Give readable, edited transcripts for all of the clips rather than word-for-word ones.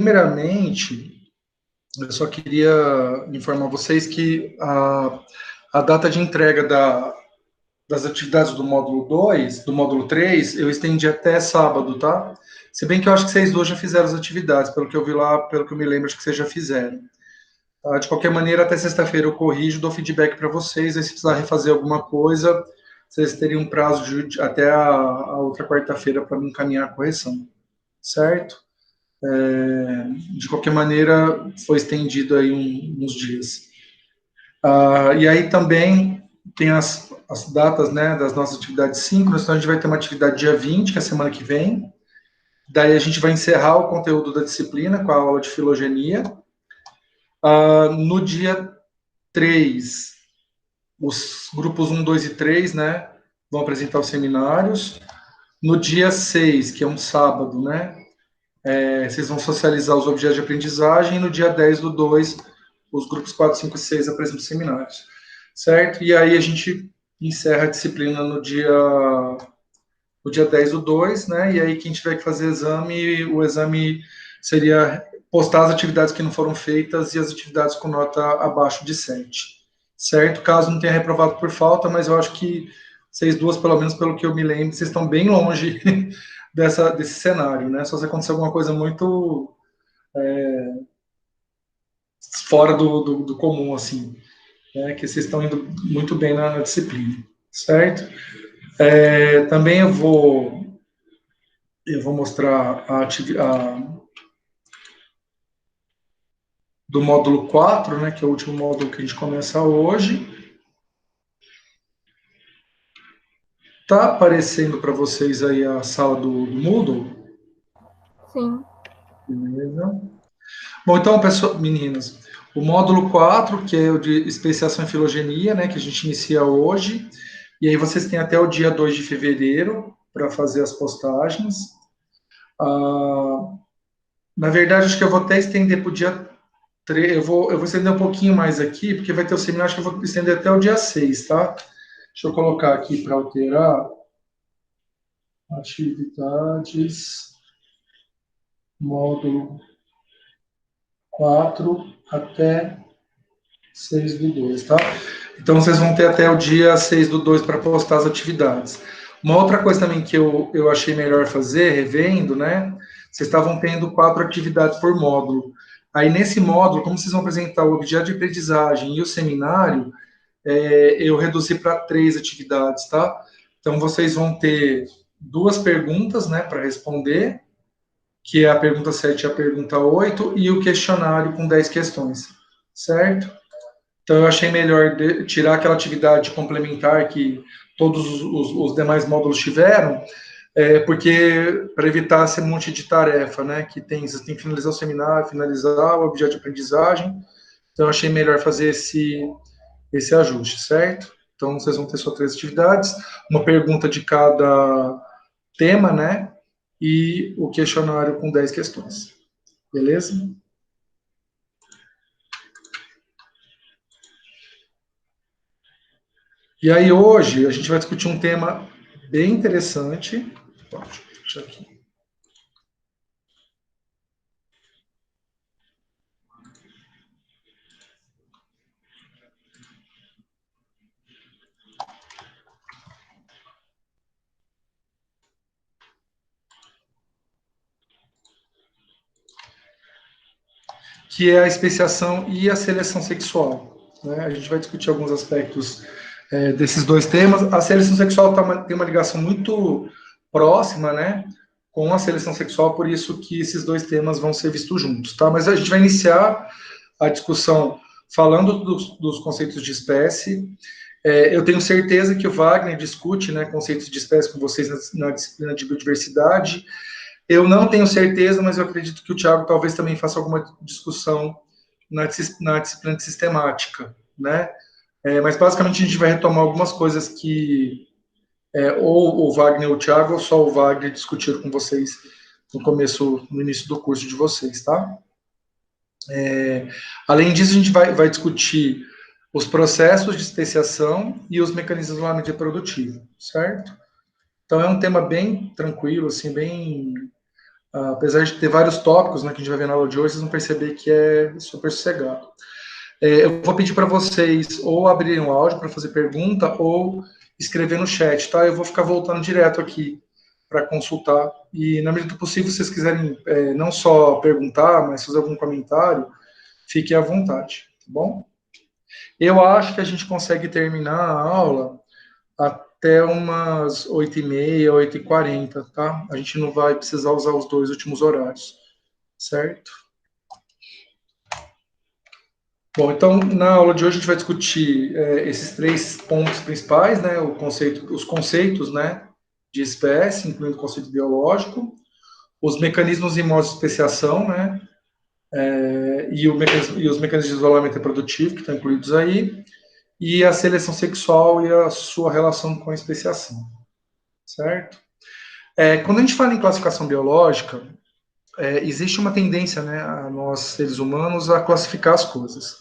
Primeiramente, eu só queria informar vocês que a data de entrega das atividades do módulo 2, do módulo 3, eu estendi até sábado, tá? Se bem que eu acho que vocês dois já fizeram as atividades, pelo que eu vi lá, pelo que eu me lembro, acho que vocês já fizeram. Tá? De qualquer maneira, até sexta-feira eu corrijo, dou feedback para vocês, aí se precisar refazer alguma coisa, vocês teriam um prazo até a outra quarta-feira para me encaminhar a correção, certo? De qualquer maneira, foi estendido aí uns dias. E aí também tem as datas, né, das nossas atividades síncronas, então a gente vai ter uma atividade dia 20, que é a semana que vem, daí a gente vai encerrar o conteúdo da disciplina com a aula de filogenia. No dia 3, os grupos 1, 2 e 3, né, vão apresentar os seminários. No dia 6, que é um sábado, né, vocês vão socializar os objetos de aprendizagem, e no dia 10 do 2, os grupos 4, 5 e 6 apresentam os seminários, certo? E aí a gente encerra a disciplina no dia 10 do 2, né? E aí quem tiver que fazer exame, o exame seria postar as atividades que não foram feitas e as atividades com nota abaixo de 7, certo? Caso não tenha reprovado por falta, mas eu acho que vocês duas, pelo menos pelo que eu me lembro, vocês estão bem longe desse cenário, né? Só se acontecer alguma coisa muito fora do comum, assim, né? Que vocês estão indo muito bem na disciplina, certo? Também eu vou mostrar do módulo 4, né, que é o último módulo que a gente começa hoje. Tá aparecendo para vocês aí a sala do Moodle? Sim. Beleza. Bom, então, pessoal, meninas, o módulo 4, que é o de especiação em filogenia, né, que a gente inicia hoje, e aí vocês têm até o dia 2 de fevereiro para fazer as postagens. Na verdade, acho que eu vou até estender para o dia 3, eu vou estender um pouquinho mais aqui, porque vai ter o seminário, acho que eu vou estender até o dia 6, tá? Deixa eu colocar aqui para alterar atividades, módulo 4 até 6 do 2, tá? Então, vocês vão ter até o dia 6 do 2 para postar as atividades. Uma outra coisa também que eu achei melhor fazer, revendo, né? Vocês estavam tendo 4 atividades por módulo. Aí, nesse módulo, como vocês vão apresentar o objeto de aprendizagem e o seminário, eu reduzi para 3 atividades, tá? Então, vocês vão ter 2 perguntas, né, para responder, que é a pergunta 7 e a pergunta 8, e o questionário com 10 questões, certo? Então, eu achei melhor tirar aquela atividade complementar que todos os demais módulos tiveram, porque para evitar esse monte de tarefa, né, que tem, você tem que finalizar o seminário, finalizar o objeto de aprendizagem. Então, eu achei melhor fazer esse ajuste, certo? Então, vocês vão ter só 3 atividades, uma pergunta de cada tema, né, e o questionário com 10 questões. Beleza? E aí, hoje, a gente vai discutir um tema bem interessante. Deixa eu aqui. Que é a especiação e a seleção sexual. Né? A gente vai discutir alguns aspectos desses dois temas. A seleção sexual tem uma ligação muito próxima, né, com a seleção sexual, por isso que esses dois temas vão ser vistos juntos, tá? Mas a gente vai iniciar a discussão falando dos conceitos de espécie. Eu tenho certeza que o Wagner discute, né, conceitos de espécie com vocês na disciplina de biodiversidade. Eu não tenho certeza, mas eu acredito que o Thiago talvez também faça alguma discussão na disciplina de sistemática, né? Mas basicamente a gente vai retomar algumas coisas que ou o Wagner ou o Thiago, ou só o Wagner discutiram com vocês no início do curso de vocês, tá? Além disso, a gente vai discutir os processos de especiação e os mecanismos do lamento reprodutivo, certo? Então é um tema bem tranquilo, assim, bem Apesar de ter vários tópicos, né, que a gente vai ver na aula de hoje, vocês vão perceber que é super sossegado. Eu vou pedir para vocês ou abrirem o áudio para fazer pergunta ou escrever no chat, tá? Eu vou ficar voltando direto aqui para consultar. E, na medida do possível, se vocês quiserem não só perguntar, mas fazer algum comentário, fiquem à vontade, tá bom? Eu acho que a gente consegue terminar a aula até umas 8h30, 8h40, tá? A gente não vai precisar usar os dois últimos horários, certo? Bom, então, na aula de hoje a gente vai discutir esses 3 pontos principais, né? Os conceitos, né, de espécie, incluindo o conceito biológico, os mecanismos e modos de especiação, né? E os mecanismos de isolamento reprodutivo, que estão incluídos aí, e a seleção sexual e a sua relação com a especiação, certo? Quando a gente fala em classificação biológica, existe uma tendência, né, a nós, seres humanos, a classificar as coisas.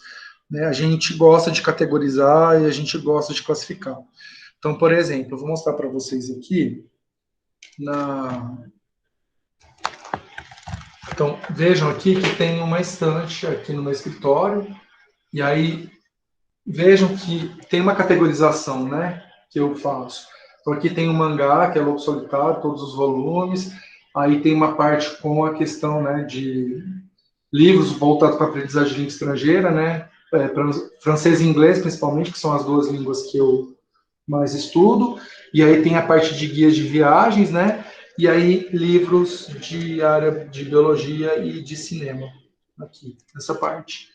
Né? A gente gosta de categorizar e a gente gosta de classificar. Então, por exemplo, eu vou mostrar para vocês aqui. Então, vejam aqui que tem uma estante aqui no meu escritório, e aí vejam que tem uma categorização, né, que eu faço. Então, aqui tem o mangá, que é Lobo Solitário, todos os volumes. Aí tem uma parte com a questão, né, de livros voltados para a aprendizagem de língua estrangeira, né, francês e inglês, principalmente, que são as 2 línguas que eu mais estudo. E aí tem a parte de guias de viagens, né, e aí livros de área de biologia e de cinema, aqui, nessa parte.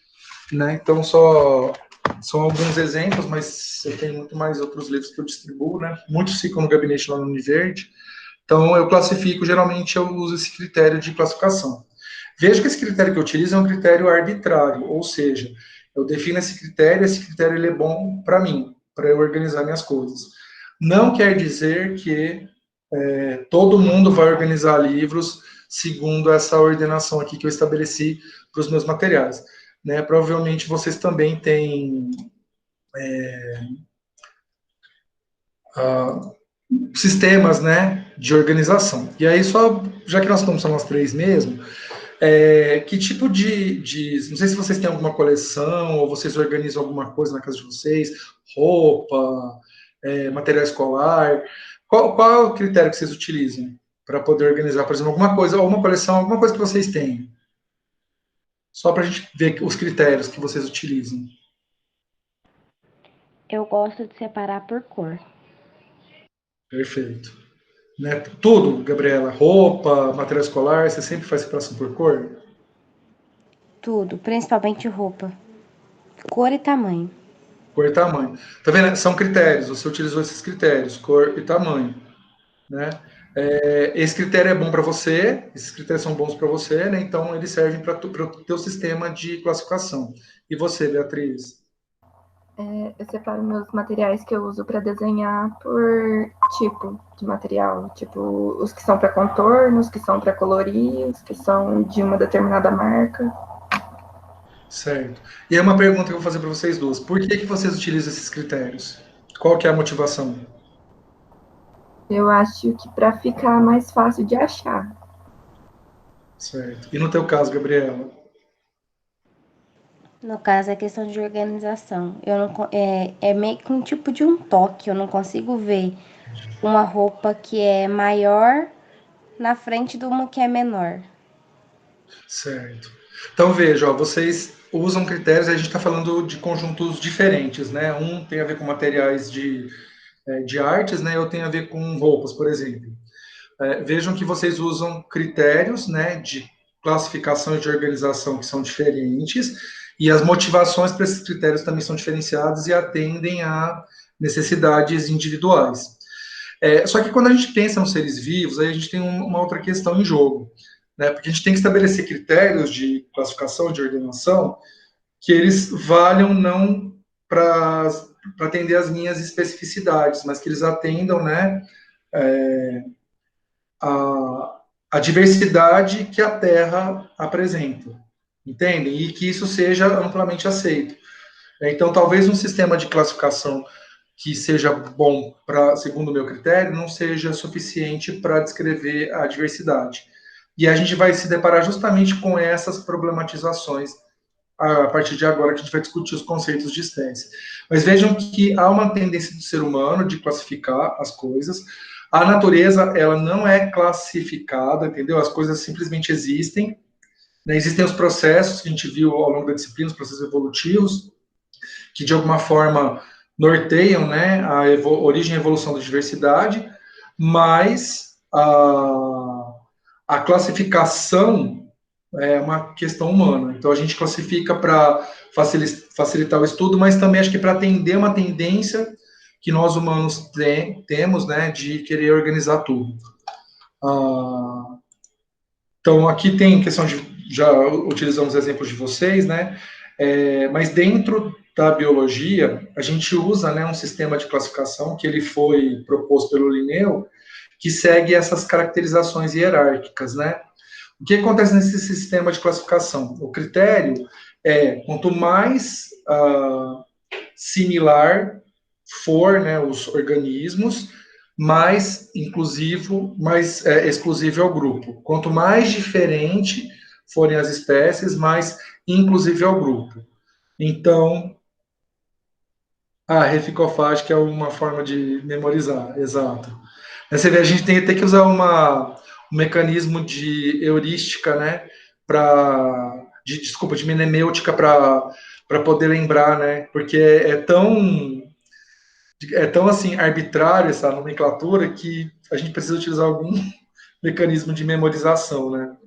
Né? Então, são alguns exemplos, mas eu tenho muito mais outros livros que eu distribuo, né? Muitos ficam no gabinete lá no Univerde. Então, eu classifico, geralmente eu uso esse critério de classificação. Veja que esse critério que eu utilizo é um critério arbitrário, ou seja, eu defino esse critério ele é bom para mim, para eu organizar minhas coisas. Não quer dizer que todo mundo vai organizar livros segundo essa ordenação aqui que eu estabeleci para os meus materiais. Né? Provavelmente vocês também têm sistemas, né, de organização. E aí, só, já que nós estamos só nós 3 mesmo, que tipo não sei se vocês têm alguma coleção ou vocês organizam alguma coisa na casa de vocês, roupa, material escolar. Qual é o critério que vocês utilizam para poder organizar, por exemplo, alguma coisa, ou uma coleção, alguma coisa que vocês têm? Só para a gente ver os critérios que vocês utilizam. Eu gosto de separar por cor. Perfeito. Né? Tudo, Gabriela, roupa, material escolar, você sempre faz separação por cor? Tudo, principalmente roupa. Cor e tamanho. Cor e tamanho. Tá vendo? São critérios, você utilizou esses critérios, cor e tamanho. Né? Esse critério é bom para você, esses critérios são bons para você, né? Então eles servem para o teu sistema de classificação. E você, Beatriz? Eu separo meus materiais que eu uso para desenhar por tipo de material. Tipo, os que são para contorno, os que são para colorir, os que são de uma determinada marca. Certo. E é uma pergunta que eu vou fazer para vocês duas. Por que vocês utilizam esses critérios? Qual que é a motivação? Eu acho que para ficar mais fácil de achar. Certo. E no teu caso, Gabriela? No caso, é questão de organização. Eu não, é meio que um tipo de um toque. Eu não consigo ver uma roupa que é maior na frente de uma que é menor. Certo. Então, veja, ó, vocês usam critérios, a gente está falando de conjuntos diferentes, né? Um tem a ver com materiais de artes, né? Outro tem a ver com roupas, por exemplo. Vejam que vocês usam critérios, né, de classificação e de organização que são diferentes, e as motivações para esses critérios também são diferenciadas e atendem a necessidades individuais. Só que quando a gente pensa nos seres vivos, aí a gente tem uma outra questão em jogo, né? Porque a gente tem que estabelecer critérios de classificação, de ordenação, que eles valham não para atender as minhas especificidades, mas que eles atendam, né, a diversidade que a Terra apresenta, entendem? E que isso seja amplamente aceito. Então, talvez um sistema de classificação que seja bom segundo o meu critério, não seja suficiente para descrever a diversidade. E a gente vai se deparar justamente com essas problematizações a partir de agora, que a gente vai discutir os conceitos de espécie. Mas vejam que há uma tendência do ser humano de classificar as coisas. A natureza, ela não é classificada, entendeu? As coisas simplesmente existem, né? Existem os processos que a gente viu ao longo da disciplina, os processos evolutivos, que de alguma forma norteiam, né, a origem e evolução da diversidade, mas a classificação é uma questão humana. Então a gente classifica para facilitar o estudo, mas também acho que para atender uma tendência que nós humanos temos, né, de querer organizar tudo. Então aqui tem questão de, já utilizamos exemplos de vocês, né, mas dentro da biologia a gente usa, né, um sistema de classificação que ele foi proposto pelo Linneu, que segue essas caracterizações hierárquicas, né? O que acontece nesse sistema de classificação? O critério é, quanto mais similar for, né, os organismos, mais inclusivo, mais exclusivo é o grupo. Quanto mais diferente forem as espécies, mais inclusivo é o grupo. Então, a reficofagem, que é uma forma de memorizar, exato. Você vê, a gente tem que usar um mecanismo de heurística, né, de mnemêutica para poder lembrar, né, porque é tão assim arbitrário essa nomenclatura que a gente precisa utilizar algum mecanismo de memorização, né.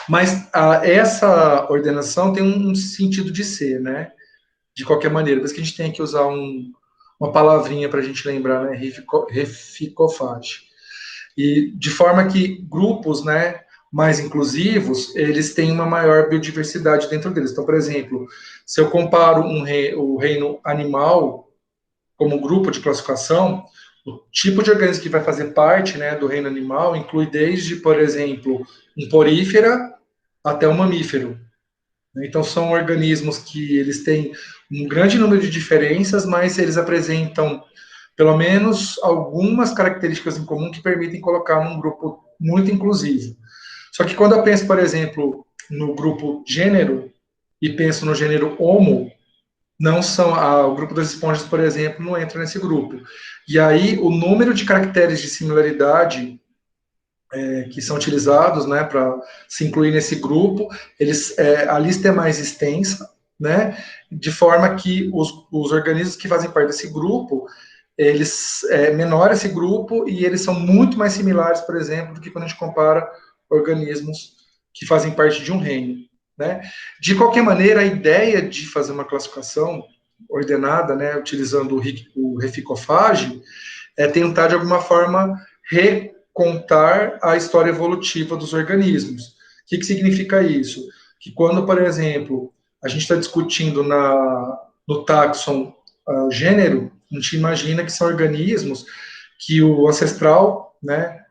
Mas essa ordenação tem um sentido de ser, né, de qualquer maneira, por isso que a gente tem que usar uma palavrinha para a gente lembrar, né, reficofage. E de forma que grupos, né, mais inclusivos, eles têm uma maior biodiversidade dentro deles. Então, por exemplo, se eu comparo o reino animal como grupo de classificação, o tipo de organismo que vai fazer parte, né, do reino animal inclui desde, por exemplo, um porífera até um mamífero. Então, são organismos que eles têm um grande número de diferenças, mas eles apresentam pelo menos algumas características em comum que permitem colocar num grupo muito inclusivo. Só que quando eu penso, por exemplo, no grupo gênero e penso no gênero homo, não são o grupo das esponjas, por exemplo, não entra nesse grupo. E aí o número de caracteres de similaridade que são utilizados, né, para se incluir nesse grupo, a lista é mais extensa, né, de forma que os organismos que fazem parte desse grupo é menor esse grupo e eles são muito mais similares, por exemplo, do que quando a gente compara organismos que fazem parte de um reino, né? De qualquer maneira, a ideia de fazer uma classificação ordenada, né, utilizando o reficofage, é tentar de alguma forma recontar a história evolutiva dos organismos. O que significa isso? Que quando, por exemplo, a gente está discutindo no táxon gênero, a gente imagina que são organismos que o ancestral, né,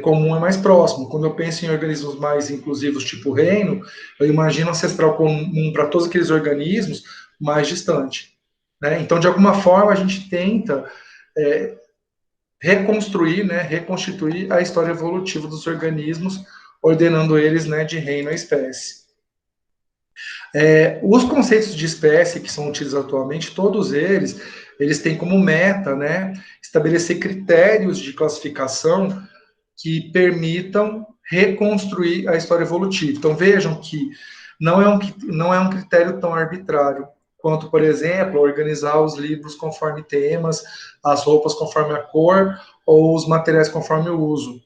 comum é mais próximo. Quando eu penso em organismos mais inclusivos, tipo reino, eu imagino o ancestral comum para todos aqueles organismos mais distante, né? Então, de alguma forma, a gente tenta reconstruir, né, reconstituir a história evolutiva dos organismos, ordenando eles, né, de reino a espécie. Os conceitos de espécie que são utilizados atualmente, todos eles têm como meta, né, estabelecer critérios de classificação que permitam reconstruir a história evolutiva. Então, vejam que não é um critério tão arbitrário quanto, por exemplo, organizar os livros conforme temas, as roupas conforme a cor ou os materiais conforme o uso.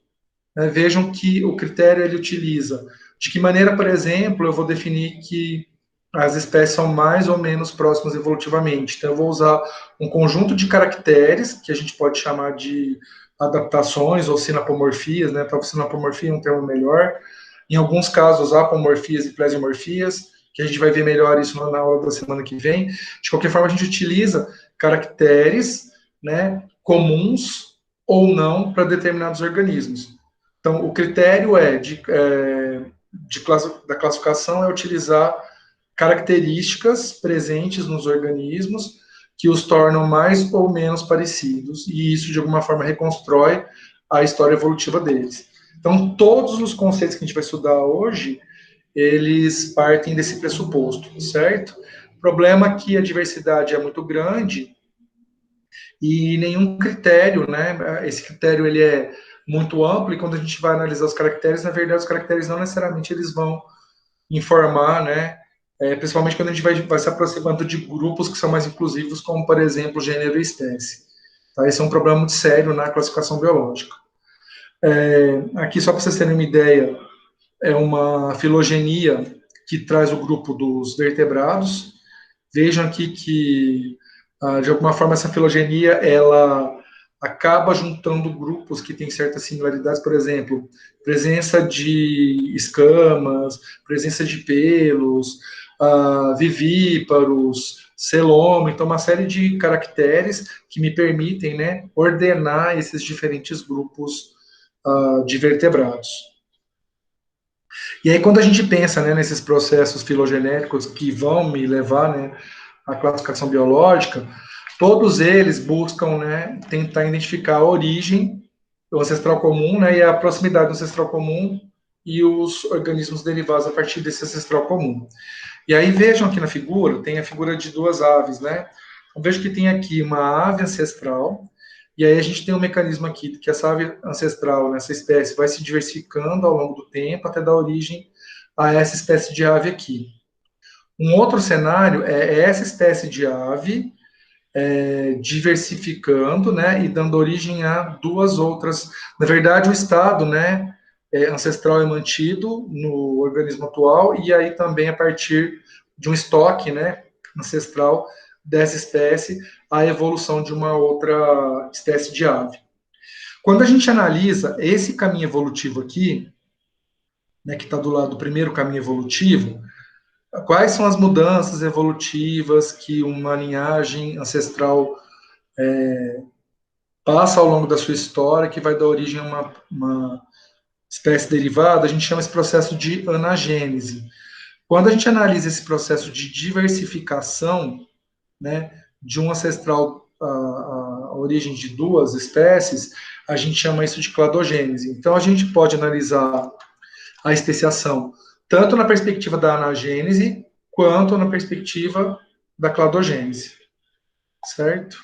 Vejam que o critério ele utiliza de que maneira, por exemplo, eu vou definir que as espécies são mais ou menos próximas evolutivamente. Então, eu vou usar um conjunto de caracteres, que a gente pode chamar de adaptações ou sinapomorfias, né? Para sinapomorfia é um termo melhor. Em alguns casos, apomorfias e plesiomorfias, que a gente vai ver melhor isso na aula da semana que vem. De qualquer forma, a gente utiliza caracteres, né, comuns ou não para determinados organismos. Então, o critério da classificação é utilizar características presentes nos organismos que os tornam mais ou menos parecidos, e isso, de alguma forma, reconstrói a história evolutiva deles. Então, todos os conceitos que a gente vai estudar hoje, eles partem desse pressuposto, certo? O problema é que a diversidade é muito grande e nenhum critério, né? Esse critério ele é muito amplo e quando a gente vai analisar os caracteres, na verdade, os caracteres não necessariamente eles vão informar, né? Principalmente quando a gente vai se aproximando de grupos que são mais inclusivos, como, por exemplo, gênero e espécie. Tá? Esse é um problema muito sério na classificação biológica. Aqui, só para vocês terem uma ideia, é uma filogenia que traz o grupo dos vertebrados. Vejam aqui que, de alguma forma, essa filogenia, ela acaba juntando grupos que têm certas similaridades, por exemplo, presença de escamas, presença de pelos, vivíparos, celoma, então uma série de caracteres que me permitem, né, ordenar esses diferentes grupos de vertebrados. E aí, quando a gente pensa, né, nesses processos filogenéticos que vão me levar, né, à classificação biológica, todos eles buscam, né, tentar identificar a origem do ancestral comum, né, e a proximidade do ancestral comum e os organismos derivados a partir desse ancestral comum. E aí vejam aqui na figura, tem a figura de duas aves, né? Então, vejo que tem aqui uma ave ancestral, e aí a gente tem um mecanismo aqui que essa ave ancestral, nessa espécie, vai se diversificando ao longo do tempo até dar origem a essa espécie de ave aqui. Um outro cenário é essa espécie de ave diversificando, né, e dando origem a duas outras. Na verdade, o estado, né, ancestral é mantido no organismo atual e aí também a partir de um estoque, né, ancestral dessa espécie, a evolução de uma outra espécie de ave. Quando a gente analisa esse caminho evolutivo aqui, né, que está do lado do primeiro caminho evolutivo, quais são as mudanças evolutivas que uma linhagem ancestral passa ao longo da sua história, que vai dar origem a uma espécie derivada, a gente chama esse processo de anagênese. Quando a gente analisa esse processo de diversificação, né, de um ancestral, a origem de duas espécies, a gente chama isso de cladogênese. Então, a gente pode analisar a especiação tanto na perspectiva da anagênese, quanto na perspectiva da cladogênese. Certo?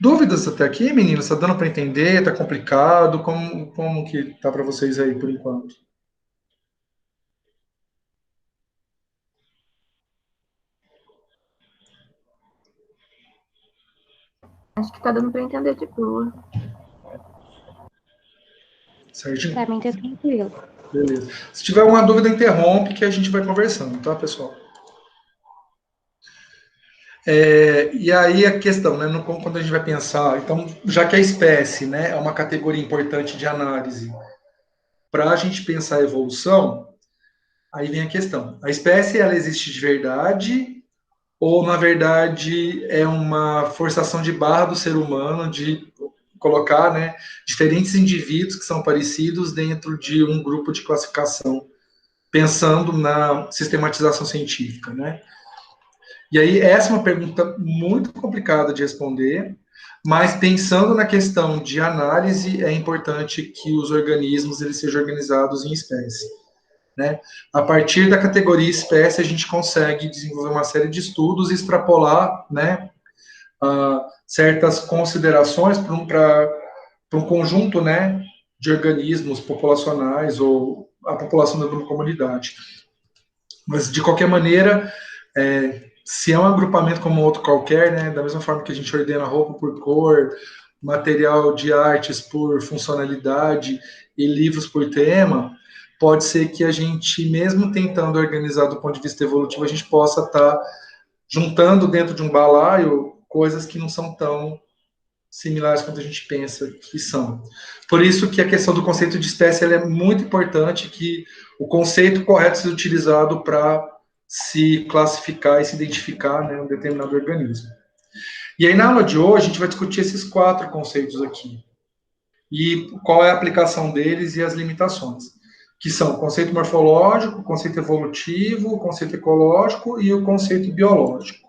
Dúvidas até aqui, meninos? Está dando para entender? Está complicado? Como que tá para vocês aí, por enquanto? Acho que tá dando para entender de boa. Certinho? Pra mim tá tranquilo. Beleza. Se tiver alguma dúvida, interrompe que a gente vai conversando, tá, pessoal? E aí a questão, né, quando a gente vai pensar, então, já que a espécie, né, é uma categoria importante de análise, para a gente pensar a evolução, aí vem a questão. A espécie, ela existe de verdade ou, na verdade, é uma forçação de barra do ser humano de colocar, né, diferentes indivíduos que são parecidos dentro de um grupo de classificação, pensando na sistematização científica, né? E aí, essa é uma pergunta muito complicada de responder, mas pensando na questão de análise, é importante que os organismos eles sejam organizados em espécie. Né? A partir da categoria espécie, a gente consegue desenvolver uma série de estudos e extrapolar, né, certas considerações para um conjunto, né, de organismos populacionais ou a população de uma comunidade. Mas, de qualquer maneira, se é um agrupamento como outro qualquer, né, da mesma forma que a gente ordena roupa por cor, material de artes por funcionalidade e livros por tema, pode ser que a gente, mesmo tentando organizar do ponto de vista evolutivo, a gente possa estar juntando dentro de um balaio coisas que não são tão similares quanto a gente pensa que são. Por isso que a questão do conceito de espécie é muito importante, que o conceito correto seja utilizado para se classificar e se identificar, né, um determinado organismo. E aí, na aula de hoje, a gente vai discutir esses 4 conceitos aqui. E qual é a aplicação deles e as limitações. Que são o conceito morfológico, o conceito evolutivo, o conceito ecológico e o conceito biológico.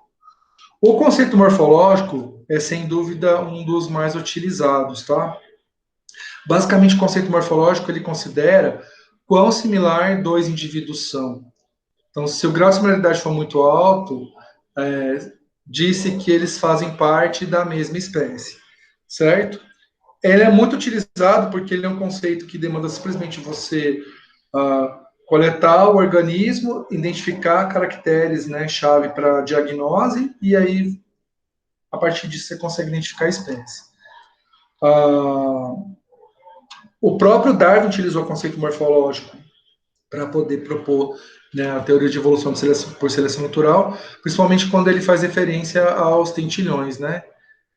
O conceito morfológico é, sem dúvida, um dos mais utilizados, tá? Basicamente, o conceito morfológico, ele considera quão similar dois indivíduos são. Então, se o grau de similaridade for muito alto, disse que eles fazem parte da mesma espécie, certo? Ele é muito utilizado porque ele é um conceito que demanda simplesmente você coletar o organismo, identificar caracteres, né, chave para diagnose, e aí, a partir disso, você consegue identificar a espécie. O próprio Darwin utilizou o conceito morfológico para poder propor, né, a teoria de evolução por seleção natural, principalmente quando ele faz referência aos tentilhões, né,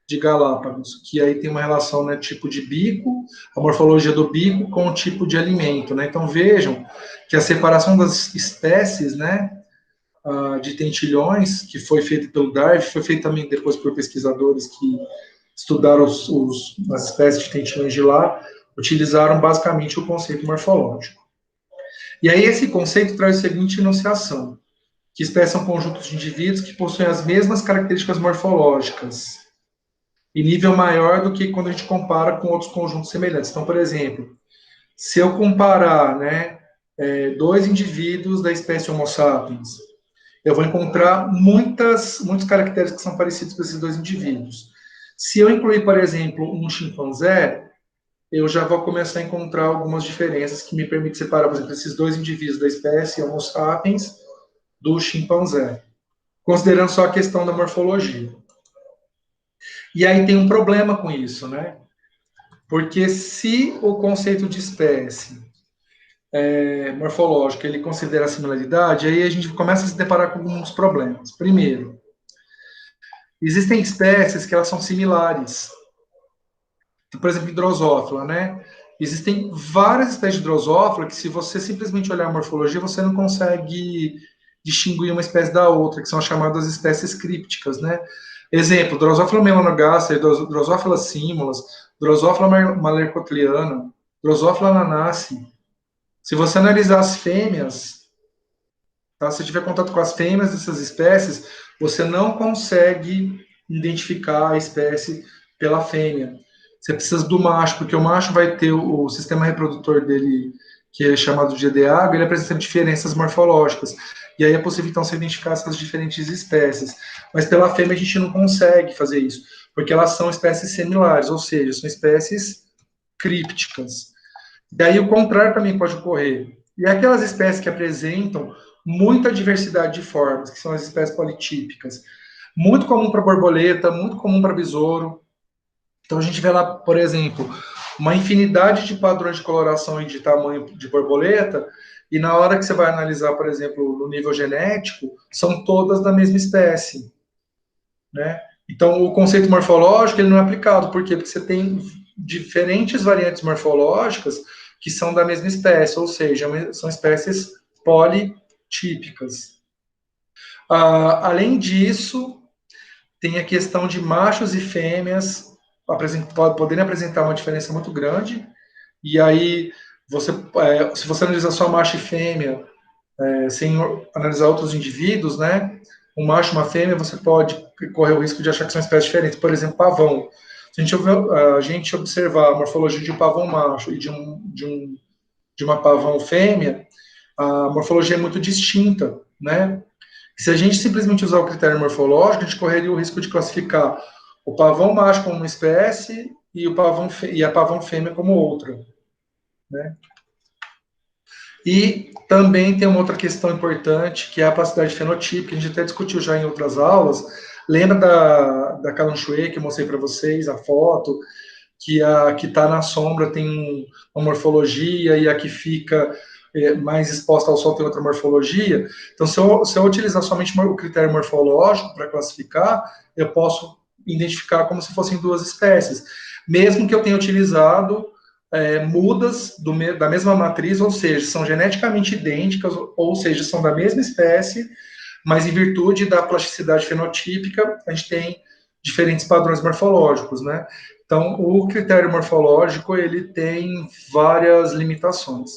de Galápagos, que aí tem uma relação, né, tipo de bico, a morfologia do bico com o tipo de alimento, né? Então vejam que a separação das espécies, né, de tentilhões, que foi feita pelo Darwin, foi feita também depois por pesquisadores que estudaram as espécies de tentilhões de lá, utilizaram basicamente o conceito morfológico. E aí esse conceito traz a seguinte enunciação, que espécies são conjuntos de indivíduos que possuem as mesmas características morfológicas, em nível maior do que quando a gente compara com outros conjuntos semelhantes. Então, por exemplo, se eu comparar, né, dois indivíduos da espécie Homo sapiens, eu vou encontrar muitos caracteres que são parecidos com esses dois indivíduos. Se eu incluir, por exemplo, um chimpanzé, eu já vou começar a encontrar algumas diferenças que me permitem separar, por exemplo, esses dois indivíduos da espécie Homo sapiens do chimpanzé, considerando só a questão da morfologia. E aí tem um problema com isso, né? Porque se o conceito de espécie morfológico ele considera a similaridade, aí a gente começa a se deparar com alguns problemas. Primeiro, existem espécies que elas são similares. Por exemplo, drosófila, né? Existem várias espécies de drosófila que, se você simplesmente olhar a morfologia, você não consegue distinguir uma espécie da outra, que são as chamadas espécies crípticas, né? Exemplo, Drosophila melanogaster, Drosophila simulus, Drosophila malercotliana, Drosophila ananace. Se você analisar as fêmeas, tá? Se tiver contato com as fêmeas dessas espécies, você não consegue identificar a espécie pela fêmea. Você precisa do macho, porque o macho vai ter o sistema reprodutor dele, que é chamado de EDA, ele apresenta diferenças morfológicas. E aí é possível, então, se identificar essas diferentes espécies. Mas pela fêmea a gente não consegue fazer isso, porque elas são espécies similares, ou seja, são espécies crípticas. Daí o contrário também pode ocorrer. E aquelas espécies que apresentam muita diversidade de formas, que são as espécies politípicas, muito comum para borboleta, muito comum para besouro. Então a gente vê lá, por exemplo, uma infinidade de padrões de coloração e de tamanho de borboleta, e na hora que você vai analisar, por exemplo, no nível genético, são todas da mesma espécie, né? Então o conceito morfológico ele não é aplicado, por quê? Porque você tem diferentes variantes morfológicas que são da mesma espécie, ou seja, são espécies politípicas. Além disso, tem a questão de machos e fêmeas poderem apresentar uma diferença muito grande, e aí, se você analisar só macho e fêmea, sem analisar outros indivíduos, né, um macho e uma fêmea, você pode correr o risco de achar que são espécies diferentes. Por exemplo, pavão. Se a gente observar a morfologia de um pavão macho e de uma pavão fêmea, a morfologia é muito distinta, né? Se a gente simplesmente usar o critério morfológico, a gente correria o risco de classificar o pavão macho como uma espécie e a pavão fêmea como outra, né? E também tem uma outra questão importante, que é a plasticidade fenotípica, a gente até discutiu já em outras aulas. Lembra da Calanchoe, que eu mostrei para vocês, a foto, que a que está na sombra tem uma morfologia e a que fica mais exposta ao sol tem outra morfologia. Então, se eu utilizar somente o critério morfológico para classificar, eu posso identificar como se fossem duas espécies, mesmo que eu tenha utilizado mudas da mesma matriz, ou seja, são geneticamente idênticas, ou seja, são da mesma espécie, mas em virtude da plasticidade fenotípica, a gente tem diferentes padrões morfológicos, né? Então, o critério morfológico, ele tem várias limitações.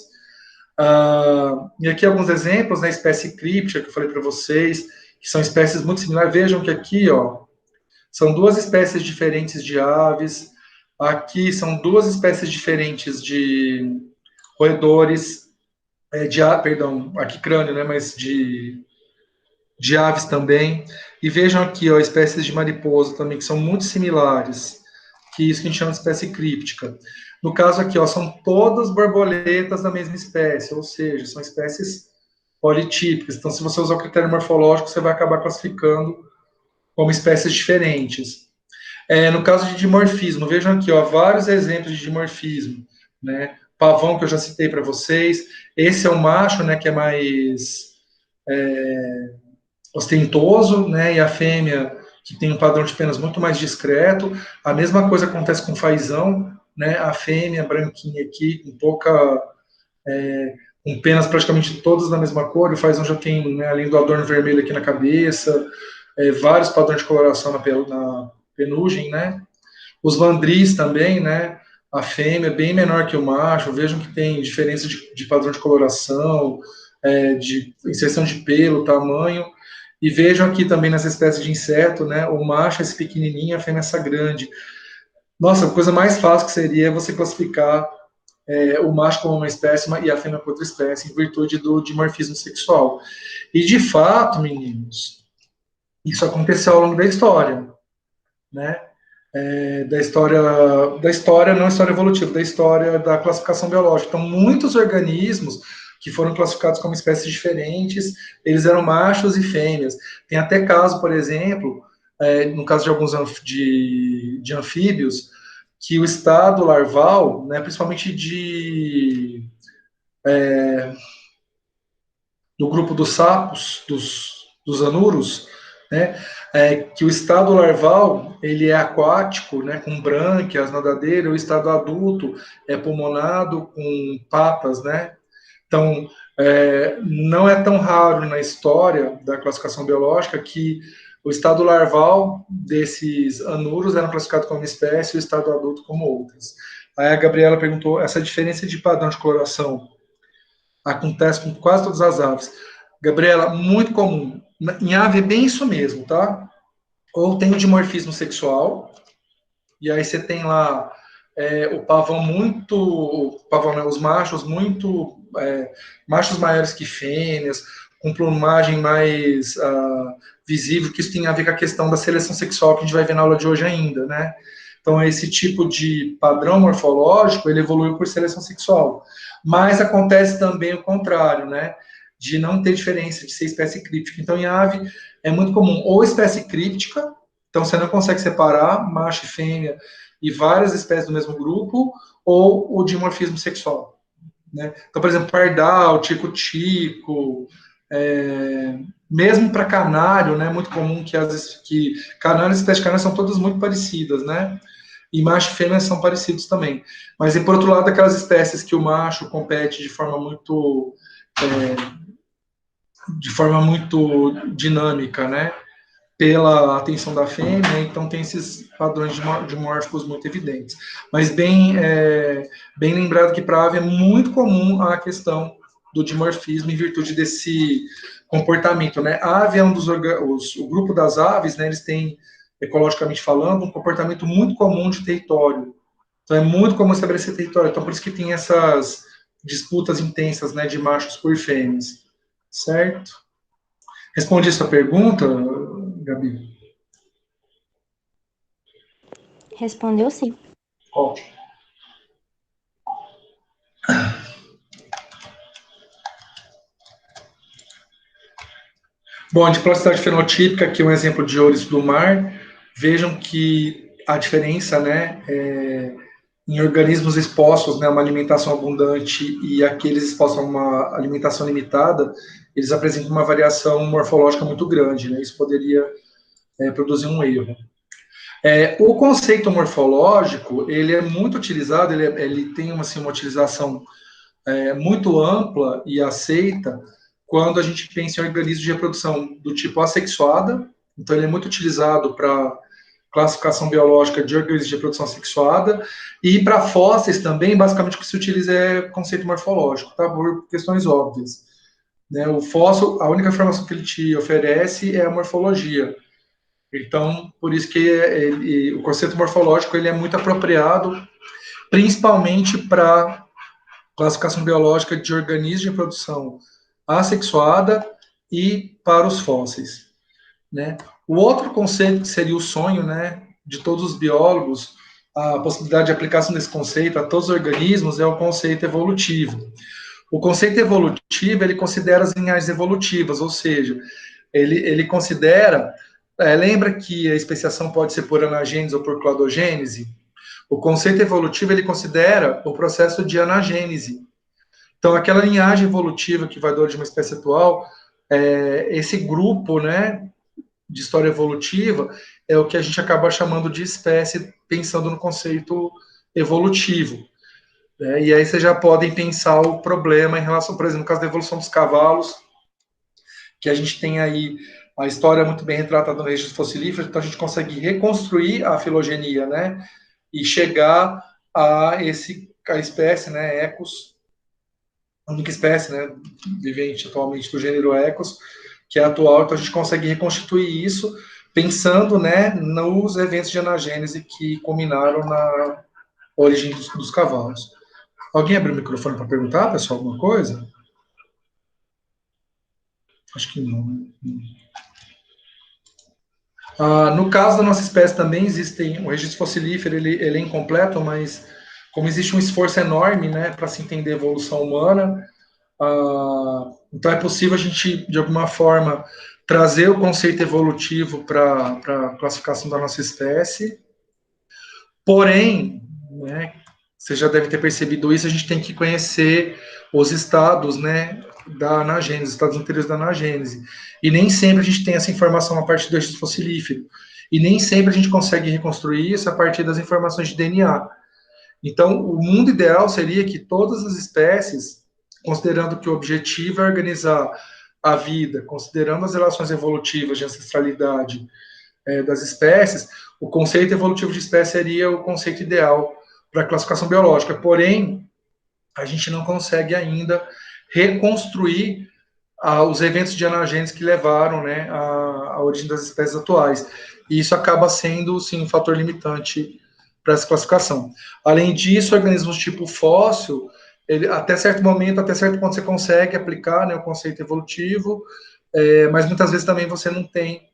E aqui alguns exemplos, né? Espécie críptica, que eu falei para vocês, que são espécies muito similares. Vejam que aqui, ó, são duas espécies diferentes de aves. Aqui são duas espécies diferentes de roedores, perdão, aqui crânio, né, mas de aves também. E vejam aqui, ó, espécies de mariposa também, que são muito similares, que isso que a gente chama de espécie críptica. No caso aqui, ó, são todas borboletas da mesma espécie, ou seja, são espécies politípicas. Então, se você usar o critério morfológico, você vai acabar classificando como espécies diferentes. No caso de dimorfismo, vejam aqui, ó, vários exemplos de dimorfismo, né? Pavão, que eu já citei para vocês. Esse é o macho, né, que é mais ostentoso, né, e a fêmea, que tem um padrão de penas muito mais discreto. A mesma coisa acontece com o fazão, né, a fêmea branquinha aqui, com com penas praticamente todas da mesma cor, o fazão já tem, né, além do adorno vermelho aqui na cabeça, vários padrões de coloração na penugem, né. Os mandris também, né, a fêmea é bem menor que o macho, vejam que tem diferença de padrão de coloração, de inserção de pelo, tamanho. E vejam aqui também nas espécies de inseto, né? O macho é esse pequenininho, a fêmea é essa grande. Nossa, a coisa mais fácil que seria você classificar o macho como uma espécie e a fêmea como outra espécie, em virtude do dimorfismo sexual. E de fato, meninos, isso aconteceu ao longo da história, né? Da história, não história evolutiva, da história da classificação biológica. Então, muitos organismos que foram classificados como espécies diferentes, eles eram machos e fêmeas. Tem até caso, por exemplo, no caso de alguns de anfíbios, que o estado larval, né, principalmente do grupo dos sapos, dos anuros, né, que o estado larval ele é aquático, né, com brânquias, nadadeira, o estado adulto é pulmonado, com patas, né. Então, não é tão raro na história da classificação biológica que o estado larval desses anuros era classificado como espécie e o estado adulto como outras. Aí a Gabriela perguntou, essa diferença de padrão de coloração acontece com quase todas as aves. Gabriela, muito comum. Em ave é bem isso mesmo, tá? Ou tem o dimorfismo sexual, e aí você tem lá o pavão né, os machos machos maiores que fêmeas, com plumagem mais visível, que isso tem a ver com a questão da seleção sexual que a gente vai ver na aula de hoje ainda, né? Então, esse tipo de padrão morfológico, ele evoluiu por seleção sexual. Mas acontece também o contrário, né? De não ter diferença, de ser espécie críptica. Então, em ave, é muito comum ou espécie críptica, então você não consegue separar macho e fêmea e várias espécies do mesmo grupo, ou o dimorfismo sexual. Né? Então, por exemplo, pardal, tico-tico, mesmo para canário, né, muito comum que canário e espécies de canário são todas muito parecidas, né? E macho e fêmea são parecidos também. Mas, e por outro lado, aquelas espécies que o macho compete de forma muito dinâmica, né? Pela atenção da fêmea, então tem esses padrões dimórficos muito evidentes. Mas bem lembrado que para a ave é muito comum a questão do dimorfismo em virtude desse comportamento, né? A ave é o grupo das aves, né? Eles têm, ecologicamente falando, um comportamento muito comum de território. Então é muito comum estabelecer território. Então por isso que tem essas disputas intensas, né, de machos por fêmeas, certo? Respondi a sua pergunta, Gabi? Respondeu sim. Ótimo. Bom, a diplasticidade fenotípica, aqui é um exemplo de ouriço do mar. Vejam que a diferença, né, em organismos expostos, né, a uma alimentação abundante e aqueles expostos a uma alimentação limitada, eles apresentam uma variação morfológica muito grande, né, isso poderia produzir um erro. O conceito morfológico, ele é muito utilizado, ele tem uma utilização muito ampla e aceita quando a gente pensa em organismos de reprodução do tipo assexuada, então ele é muito utilizado para classificação biológica de organismos de reprodução sexuada, e para fósseis também, basicamente o que se utiliza é conceito morfológico, tá? Por questões óbvias. Né? O fóssil, a única informação que ele te oferece é a morfologia. Então, por isso que o conceito morfológico ele é muito apropriado, principalmente para classificação biológica de organismos de reprodução assexuada e para os fósseis, né? O outro conceito que seria o sonho, né, de todos os biólogos, a possibilidade de aplicação desse conceito a todos os organismos é o conceito evolutivo. O conceito evolutivo, ele considera as linhagens evolutivas, ou seja, ele considera, lembra que a especiação pode ser por anagênese ou por cladogênese? O conceito evolutivo, ele considera o processo de anagênese. Então, aquela linhagem evolutiva que vai da origem de uma espécie atual, esse grupo, né, de história evolutiva, é o que a gente acaba chamando de espécie, pensando no conceito evolutivo. E aí vocês já podem pensar o problema em relação, por exemplo, no caso da evolução dos cavalos, que a gente tem aí a história muito bem retratada no registro fossilífero, então a gente consegue reconstruir a filogenia, né, e chegar a a espécie, né, Ecos, a única espécie, né, vivente atualmente do gênero Ecos, que é atual, então a gente consegue reconstituir isso pensando, né, nos eventos de anagênese que culminaram na origem dos cavalos. Alguém abriu o microfone para perguntar, pessoal, alguma coisa? Acho que não, né? No caso da nossa espécie também existem, o registro fossilífero ele é incompleto, mas como existe um esforço enorme, né, para se entender a evolução humana, então é possível a gente, de alguma forma, trazer o conceito evolutivo para a classificação da nossa espécie. Porém, né, você já deve ter percebido isso, a gente tem que conhecer os estados, né, da anagênese, os estados anteriores da anagênese. E nem sempre a gente tem essa informação a partir do registro fossilífero. E nem sempre a gente consegue reconstruir isso a partir das informações de DNA. Então, o mundo ideal seria que todas as espécies, considerando que o objetivo é organizar a vida, considerando as relações evolutivas de ancestralidade das espécies, o conceito evolutivo de espécie seria o conceito ideal para a classificação biológica. Porém, a gente não consegue ainda reconstruir os eventos de anagênese que levaram, né, à origem das espécies atuais. E isso acaba sendo, sim, um fator limitante para essa classificação. Além disso, organismos tipo fóssil, até certo momento, até certo ponto, você consegue aplicar, né, o conceito evolutivo, mas muitas vezes também você não tem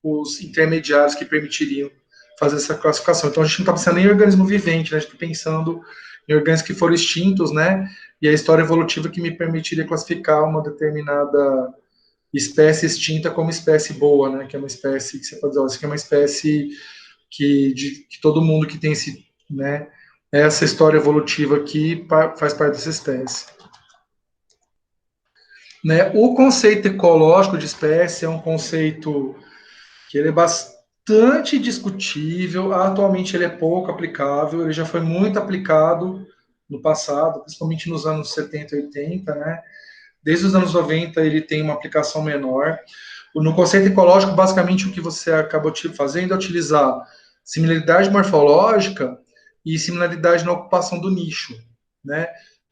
os intermediários que permitiriam fazer essa classificação. Então, a gente não está pensando em organismo vivente, né? A gente está pensando em organismos que foram extintos, né? E a história evolutiva que me permitiria classificar uma determinada espécie extinta como espécie boa, né? Que é uma espécie que você pode dizer, isso aqui é uma espécie que todo mundo que tem né? Essa história evolutiva aqui faz parte dessa espécie. Né? O conceito ecológico de espécie é um conceito que ele é bastante discutível, atualmente ele é pouco aplicável, ele já foi muito aplicado no passado, principalmente nos anos 70 e 80, né? Desde os anos 90 ele tem uma aplicação menor. No conceito ecológico, basicamente o que você acabou fazendo é utilizar similaridade morfológica e similaridade na ocupação do nicho, né?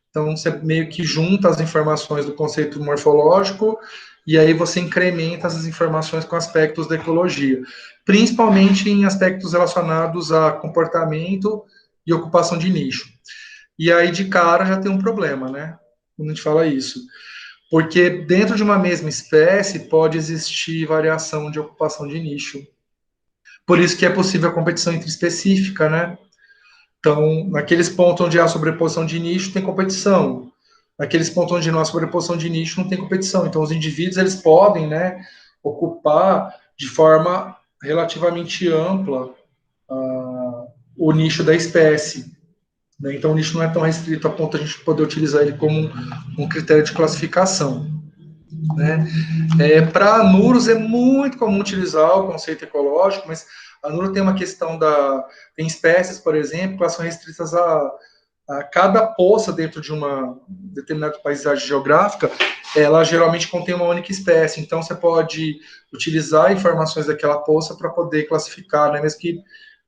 Então, você meio que junta as informações do conceito morfológico e aí você incrementa essas informações com aspectos da ecologia, principalmente em aspectos relacionados a comportamento e ocupação de nicho. E aí, de cara, já tem um problema, né? Quando a gente fala isso. Porque dentro de uma mesma espécie pode existir variação de ocupação de nicho. Por isso que é possível a competição interespecífica, né? Então, naqueles pontos onde há sobreposição de nicho, tem competição. Naqueles pontos onde não há sobreposição de nicho, não tem competição. Então, os indivíduos, eles podem, né, ocupar de forma relativamente ampla o nicho da espécie. Né? Então, o nicho não é tão restrito a ponto de a gente poder utilizar ele como um critério de classificação. Né? Para anuros, é muito comum utilizar o conceito ecológico, mas a Nuro tem uma questão tem espécies, por exemplo, que elas são restritas a cada poça dentro de uma determinada paisagem geográfica, ela geralmente contém uma única espécie. Então, você pode utilizar informações daquela poça para poder classificar, né? Mesmo que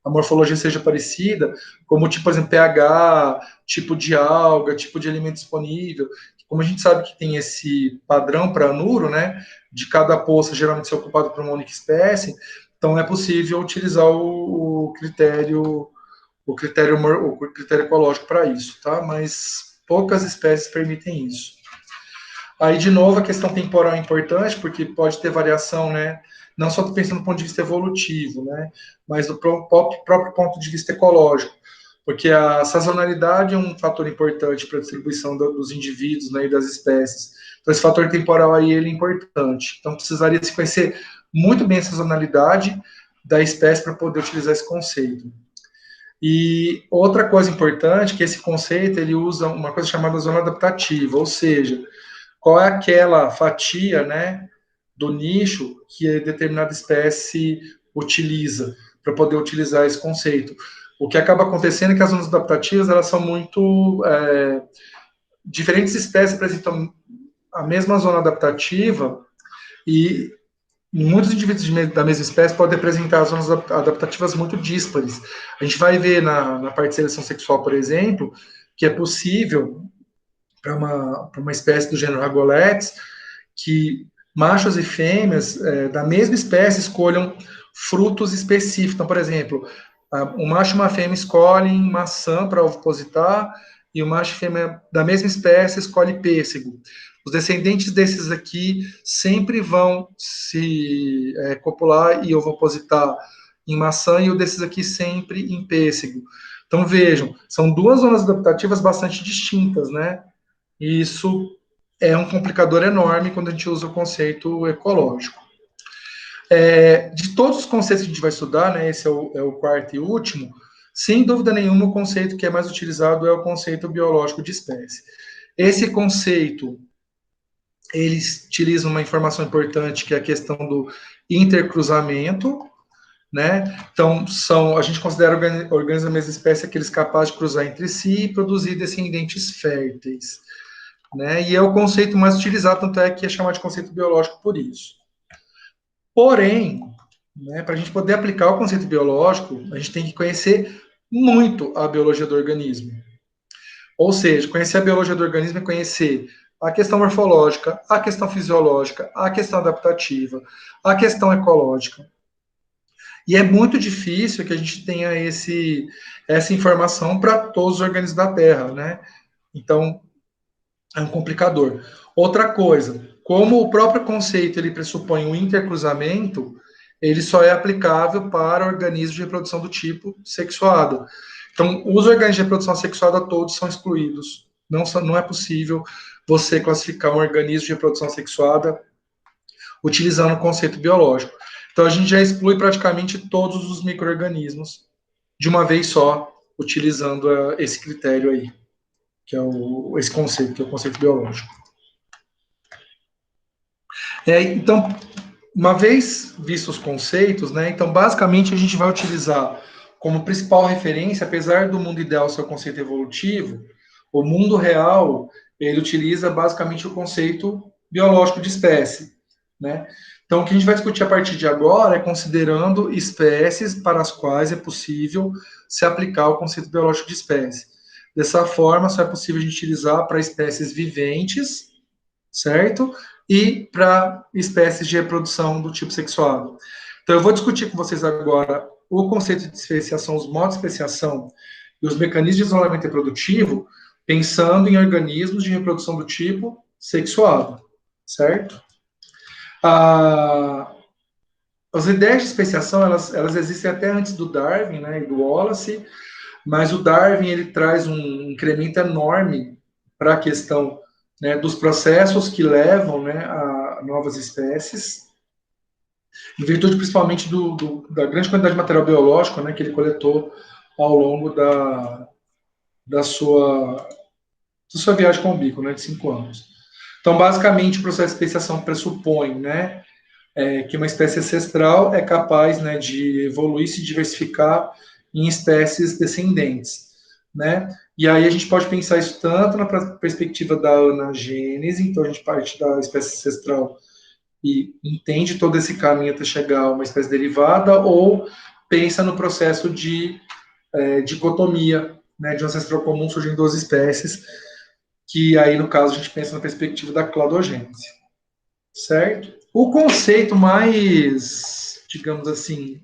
a morfologia seja parecida, como, tipo, por exemplo, pH, tipo de alga, tipo de alimento disponível. Como a gente sabe que tem esse padrão para Nuro, né? De cada poça geralmente ser ocupado por uma única espécie, Então é possível utilizar o critério ecológico para isso, tá? Mas poucas espécies permitem isso. Aí, de novo, a questão temporal é importante, porque pode ter variação, né? Não só pensando do ponto de vista evolutivo, né? Mas do próprio ponto de vista ecológico. Porque a sazonalidade é um fator importante para a distribuição dos indivíduos, né, e das espécies. Então, esse fator temporal aí, ele é importante. Então, precisaria se conhecer muito bem a sazonalidade da espécie para poder utilizar esse conceito. E outra coisa importante, que esse conceito, ele usa uma coisa chamada zona adaptativa, ou seja, qual é aquela fatia, né, do nicho que a determinada espécie utiliza, para poder utilizar esse conceito. O que acaba acontecendo é que as zonas adaptativas, elas são muito... diferentes espécies apresentam a mesma zona adaptativa e muitos indivíduos da mesma espécie podem apresentar zonas adaptativas muito díspares. A gente vai ver na parte de seleção sexual, por exemplo, que é possível para uma espécie do gênero Ragoletes que machos e fêmeas da mesma espécie escolham frutos específicos. Então, por exemplo, um macho e uma fêmea escolhem maçã para ovipositar e o macho e fêmea da mesma espécie escolhe pêssego. Os descendentes desses aqui sempre vão se copular e ovopositar em maçã e o desses aqui sempre em pêssego. Então, vejam, são duas zonas adaptativas bastante distintas, né? E isso é um complicador enorme quando a gente usa o conceito ecológico. De todos os conceitos que a gente vai estudar, né, esse é o quarto e último, sem dúvida nenhuma, o conceito que é mais utilizado é o conceito biológico de espécie. Esse conceito, ele utiliza uma informação importante, que é a questão do intercruzamento, né? Então, a gente considera organismos da mesma espécie aqueles capazes de cruzar entre si e produzir descendentes férteis, né? E é o conceito mais utilizado, tanto é que é chamado de conceito biológico por isso. Porém, né, para a gente poder aplicar o conceito biológico, a gente tem que conhecer muito a biologia do organismo. Ou seja, conhecer a biologia do organismo é conhecer a questão morfológica, a questão fisiológica, a questão adaptativa, a questão ecológica. E é muito difícil que a gente tenha essa informação para todos os organismos da Terra, né? Então, é um complicador. Outra coisa, como o próprio conceito ele pressupõe um intercruzamento, ele só é aplicável para organismos de reprodução do tipo sexuada. Então, os organismos de reprodução sexuada todos são excluídos. Não é possível você classificar um organismo de reprodução sexuada utilizando o conceito biológico. Então, a gente já exclui praticamente todos os micro-organismos de uma vez só, utilizando esse critério aí, que é esse conceito, que é o conceito biológico. Então, uma vez vistos os conceitos, né, então, basicamente, a gente vai utilizar como principal referência, apesar do mundo ideal ser o conceito evolutivo, o mundo real, ele utiliza basicamente o conceito biológico de espécie, né? Então, o que a gente vai discutir a partir de agora é considerando espécies para as quais é possível se aplicar o conceito biológico de espécie. Dessa forma, só é possível a gente utilizar para espécies viventes, certo? E para espécies de reprodução do tipo sexuado. Então, eu vou discutir com vocês agora o conceito de especiação, os modos de especiação e os mecanismos de isolamento reprodutivo, pensando em organismos de reprodução do tipo sexuado, certo? As ideias de especiação, elas existem até antes do Darwin, né, e do Wallace, mas o Darwin, ele traz um incremento enorme para a questão, né, dos processos que levam, né, a novas espécies, em virtude principalmente da grande quantidade de material biológico, né, que ele coletou ao longo da sua viagem com o bico, né, de 5 anos. Então, basicamente, o processo de especiação pressupõe, né, que uma espécie ancestral é capaz, né, de evoluir e se diversificar em espécies descendentes, né? E aí a gente pode pensar isso tanto na perspectiva da anagênese, então a gente parte da espécie ancestral e entende todo esse caminho até chegar a uma espécie derivada, ou pensa no processo de dicotomia, né, de um ancestral comum surgindo 2 espécies, que aí, no caso, a gente pensa na perspectiva da cladogênese, certo? O conceito mais digamos assim,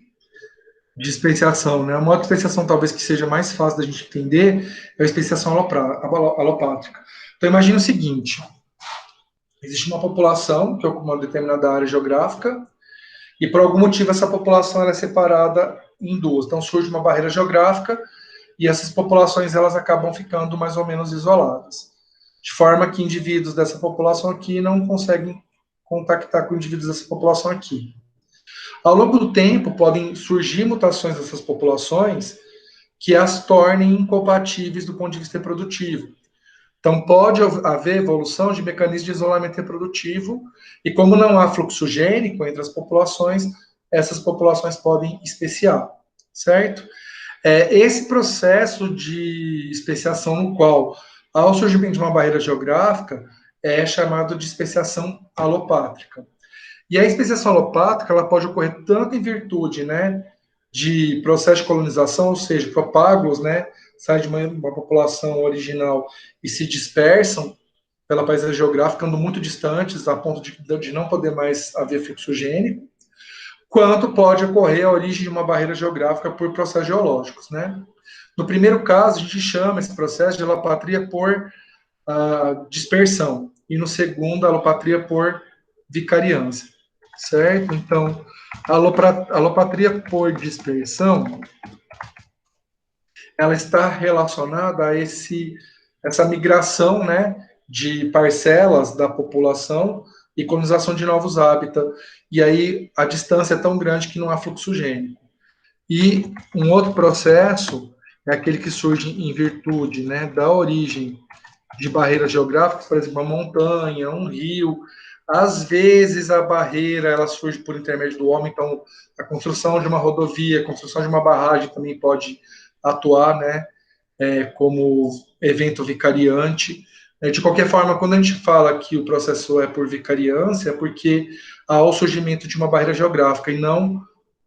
de especiação, né? A modo de especiação talvez que seja mais fácil da gente entender é a especiação alopátrica. Então, imagine o seguinte, existe uma população que ocupa uma determinada área geográfica e, por algum motivo, essa população ela é separada em duas. Então, surge uma barreira geográfica e essas populações elas acabam ficando mais ou menos isoladas, de forma que indivíduos dessa população aqui não conseguem contactar com indivíduos dessa população aqui. Ao longo do tempo, podem surgir mutações dessas populações que as tornem incompatíveis do ponto de vista reprodutivo. Então, pode haver evolução de mecanismos de isolamento reprodutivo, e como não há fluxo gênico entre as populações, essas populações podem especiar, certo? Esse processo de especiação no qual há o surgimento de uma barreira geográfica é chamado de especiação alopátrica. E a especiação alopátrica ela pode ocorrer tanto em virtude, né, de processo de colonização, ou seja, propágulos, né, saem de uma população original e se dispersam pela paisagem geográfica, andando muito distantes, a ponto de não poder mais haver fluxo gênico, quanto pode ocorrer a origem de uma barreira geográfica por processos geológicos, né? No primeiro caso, a gente chama esse processo de alopatria por dispersão, e no segundo, alopatria por vicariância, certo? Então, a alopatria por dispersão, ela está relacionada a essa migração, né, de parcelas da população e colonização de novos hábitats. E aí a distância é tão grande que não há fluxo gênico. E um outro processo é aquele que surge em virtude, né, da origem de barreiras geográficas, por exemplo, uma montanha, um rio. Às vezes a barreira ela surge por intermédio do homem, então a construção de uma rodovia, a construção de uma barragem também pode atuar, né, como evento vicariante. De qualquer forma, quando a gente fala que o processo é por vicariância, é porque há o surgimento de uma barreira geográfica e não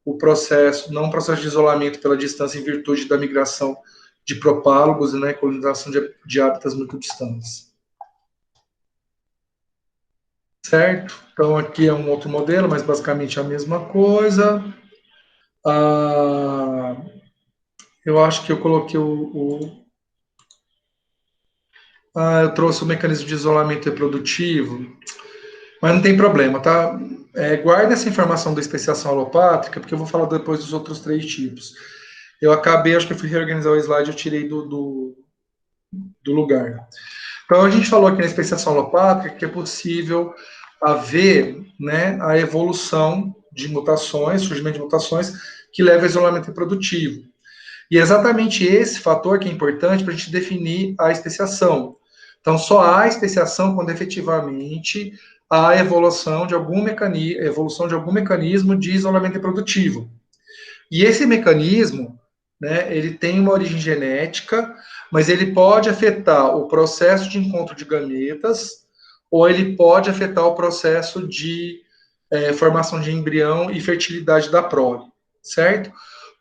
um processo de isolamento pela distância em virtude da migração de propálogos e, né, colonização de hábitats muito distantes. Certo? Então, aqui é um outro modelo, mas basicamente a mesma coisa. Eu acho que eu coloquei eu trouxe o mecanismo de isolamento reprodutivo, mas não tem problema, tá? Guarda essa informação da especiação alopátrica, porque eu vou falar depois dos outros 3 tipos. Eu acabei, acho que eu fui reorganizar o slide, eu tirei do lugar. Então, a gente falou aqui na especiação alopátrica que é possível haver, né, a evolução de mutações, surgimento de mutações, que leva ao isolamento reprodutivo. E é exatamente esse fator que é importante para a gente definir a especiação. Então, só há especiação quando efetivamente há evolução de algum mecanismo de isolamento reprodutivo. E esse mecanismo, né, ele tem uma origem genética, mas ele pode afetar o processo de encontro de gametas, ou ele pode afetar o processo de formação de embrião e fertilidade da prole, certo?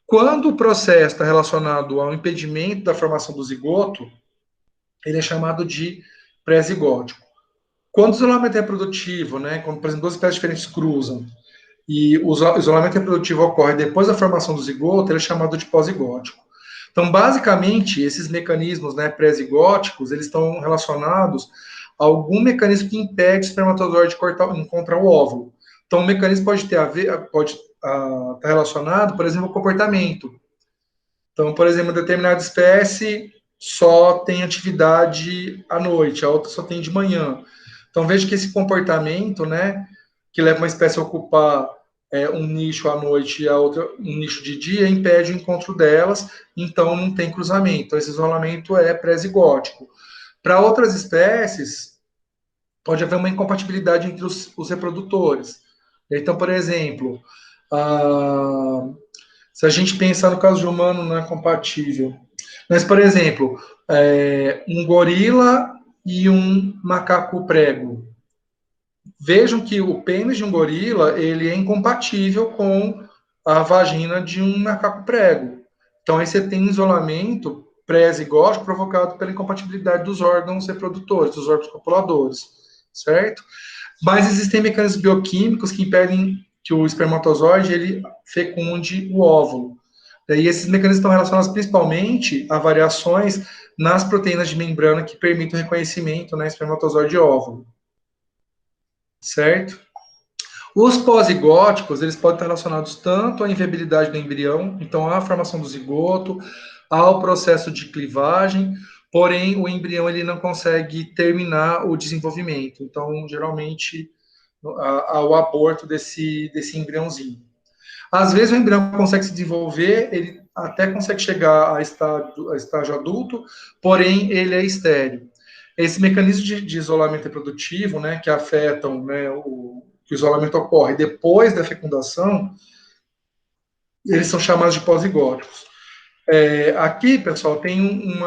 Quando o processo está relacionado ao impedimento da formação do zigoto, ele é chamado de pré-zigótico. Quando o isolamento reprodutivo, né, quando, por exemplo, 2 espécies diferentes cruzam, e o isolamento reprodutivo ocorre depois da formação do zigoto, ele é chamado de pós-zigótico. Então, basicamente, esses mecanismos, né, pré-zigóticos, eles estão relacionados a algum mecanismo que impede o espermatozoide de encontrar o óvulo. Então, o mecanismo pode estar relacionado, por exemplo, ao comportamento. Então, por exemplo, uma determinada espécie só tem atividade à noite, a outra só tem de manhã. Então, veja que esse comportamento, né, que leva uma espécie a ocupar um nicho à noite e a outra um nicho de dia, impede o encontro delas, então não tem cruzamento. Então, esse isolamento é pré-zigótico. Para outras espécies, pode haver uma incompatibilidade entre os reprodutores. Então, por exemplo, se a gente pensar no caso de humano, não é compatível. Mas, por exemplo, um gorila e um macaco prego. Vejam que o pênis de um gorila ele é incompatível com a vagina de um macaco prego. Então, aí você tem isolamento pré-zigótico provocado pela incompatibilidade dos órgãos reprodutores, dos órgãos copuladores, certo? Mas existem mecanismos bioquímicos que impedem que o espermatozoide ele fecunde o óvulo. E esses mecanismos estão relacionados principalmente a variações nas proteínas de membrana que permitem o reconhecimento, né, espermatozoide e óvulo. Certo? Os pós-zigóticos, eles podem estar relacionados tanto à inviabilidade do embrião, então à formação do zigoto, ao processo de clivagem, porém o embrião ele não consegue terminar o desenvolvimento, então geralmente ao aborto desse embriãozinho. Às vezes o embrião consegue se desenvolver, ele até consegue chegar a estágio adulto, porém ele é estéril. Esse mecanismo de isolamento reprodutivo, né, que afetam, né, que o isolamento ocorre depois da fecundação, eles são chamados de pós-zigóticos. Aqui, pessoal, tem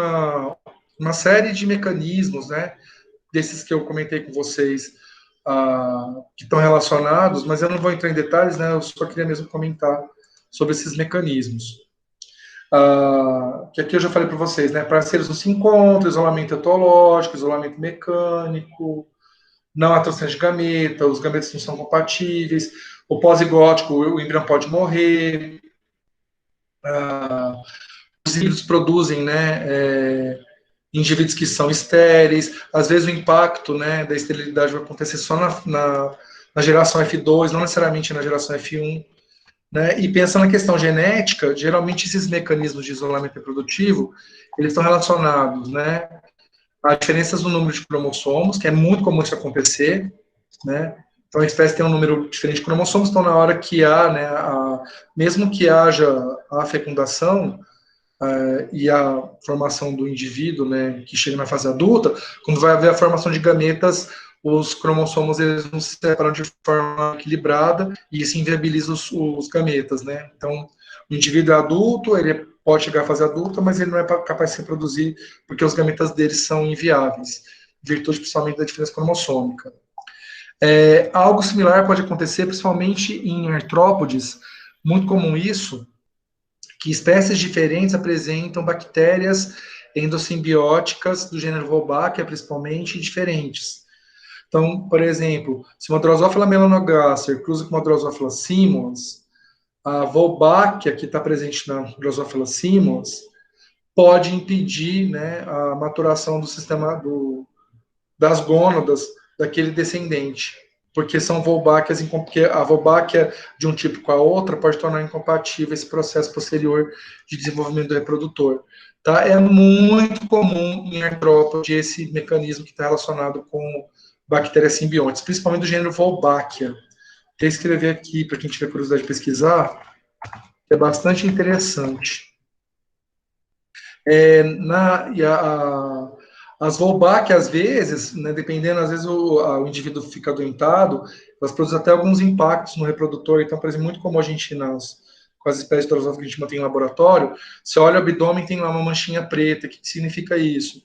uma série de mecanismos, né, desses que eu comentei com vocês, que estão relacionados, mas eu não vou entrar em detalhes, né, eu só queria mesmo comentar sobre esses mecanismos. Que aqui eu já falei para vocês, né, parceiros não se encontram, isolamento etológico, isolamento mecânico, não há transferência de gameta, os gametas não são compatíveis, o pós-zigótico, o embrião pode morrer, os indivíduos produzem, né, indivíduos que são estéreis, às vezes o impacto, né, da esterilidade vai acontecer só na geração F2, não necessariamente na geração F1, né, e pensando na questão genética, geralmente esses mecanismos de isolamento reprodutivo, eles estão relacionados, né, a diferenças no número de cromossomos, que é muito comum isso acontecer, né, então a espécie tem um número diferente de cromossomos, então na hora que há, né, mesmo que haja a fecundação, e a formação do indivíduo, né, que chega na fase adulta, quando vai haver a formação de gametas, os cromossomos eles não se separam de forma equilibrada e isso inviabiliza os gametas, né? Então, o indivíduo é adulto, ele pode chegar à fase adulta, mas ele não é capaz de se reproduzir porque os gametas dele são inviáveis, em virtude principalmente da diferença cromossômica. Algo similar pode acontecer principalmente em artrópodes, muito comum isso, que espécies diferentes apresentam bactérias endossimbióticas do gênero Wolbachia, principalmente, diferentes. Então, por exemplo, se uma Drosophila melanogaster cruza com uma Drosophila simons, a Wolbachia, que está presente na Drosophila simons, pode impedir, né, a maturação do sistema das gônadas daquele descendente, porque são Wolbáquias, porque a Wolbachia de um tipo com a outra pode tornar incompatível esse processo posterior de desenvolvimento do reprodutor. Tá? É muito comum em artrópode esse mecanismo que está relacionado com bactérias simbiontes, principalmente do gênero Wolbachia. Vou escrever aqui para quem tiver curiosidade de pesquisar, que é bastante interessante. As Wolbachia, às vezes, né, dependendo, às vezes o indivíduo fica adoentado, elas produzem até alguns impactos no reprodutor, então, por exemplo, muito comum a gente, com as espécies de drosófilas que a gente mantém em laboratório, você olha o abdômen, tem lá uma manchinha preta, o que significa isso?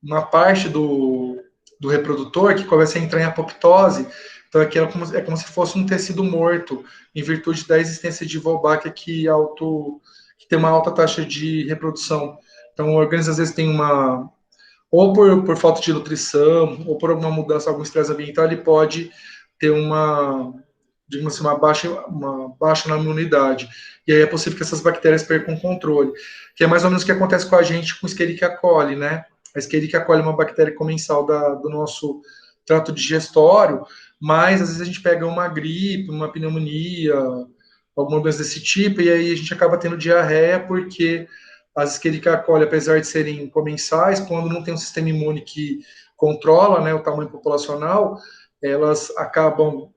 Uma parte do reprodutor que começa a entrar em apoptose, então aqui é como se fosse um tecido morto, em virtude da existência de Wolbachia que tem uma alta taxa de reprodução. Então, o organismo às vezes tem ou por falta de nutrição, ou por alguma mudança, algum estresse ambiental, ele pode ter digamos assim, uma baixa na imunidade. E aí é possível que essas bactérias percam o controle. Que é mais ou menos o que acontece com a gente com Escherichia coli, né? A Escherichia coli é uma bactéria comensal do nosso trato digestório, mas às vezes a gente pega uma gripe, uma pneumonia, alguma doença desse tipo, e aí a gente acaba tendo diarreia porque as Escherichia coli, apesar de serem comensais, quando não tem um sistema imune que controla, né, o tamanho populacional, elas acabam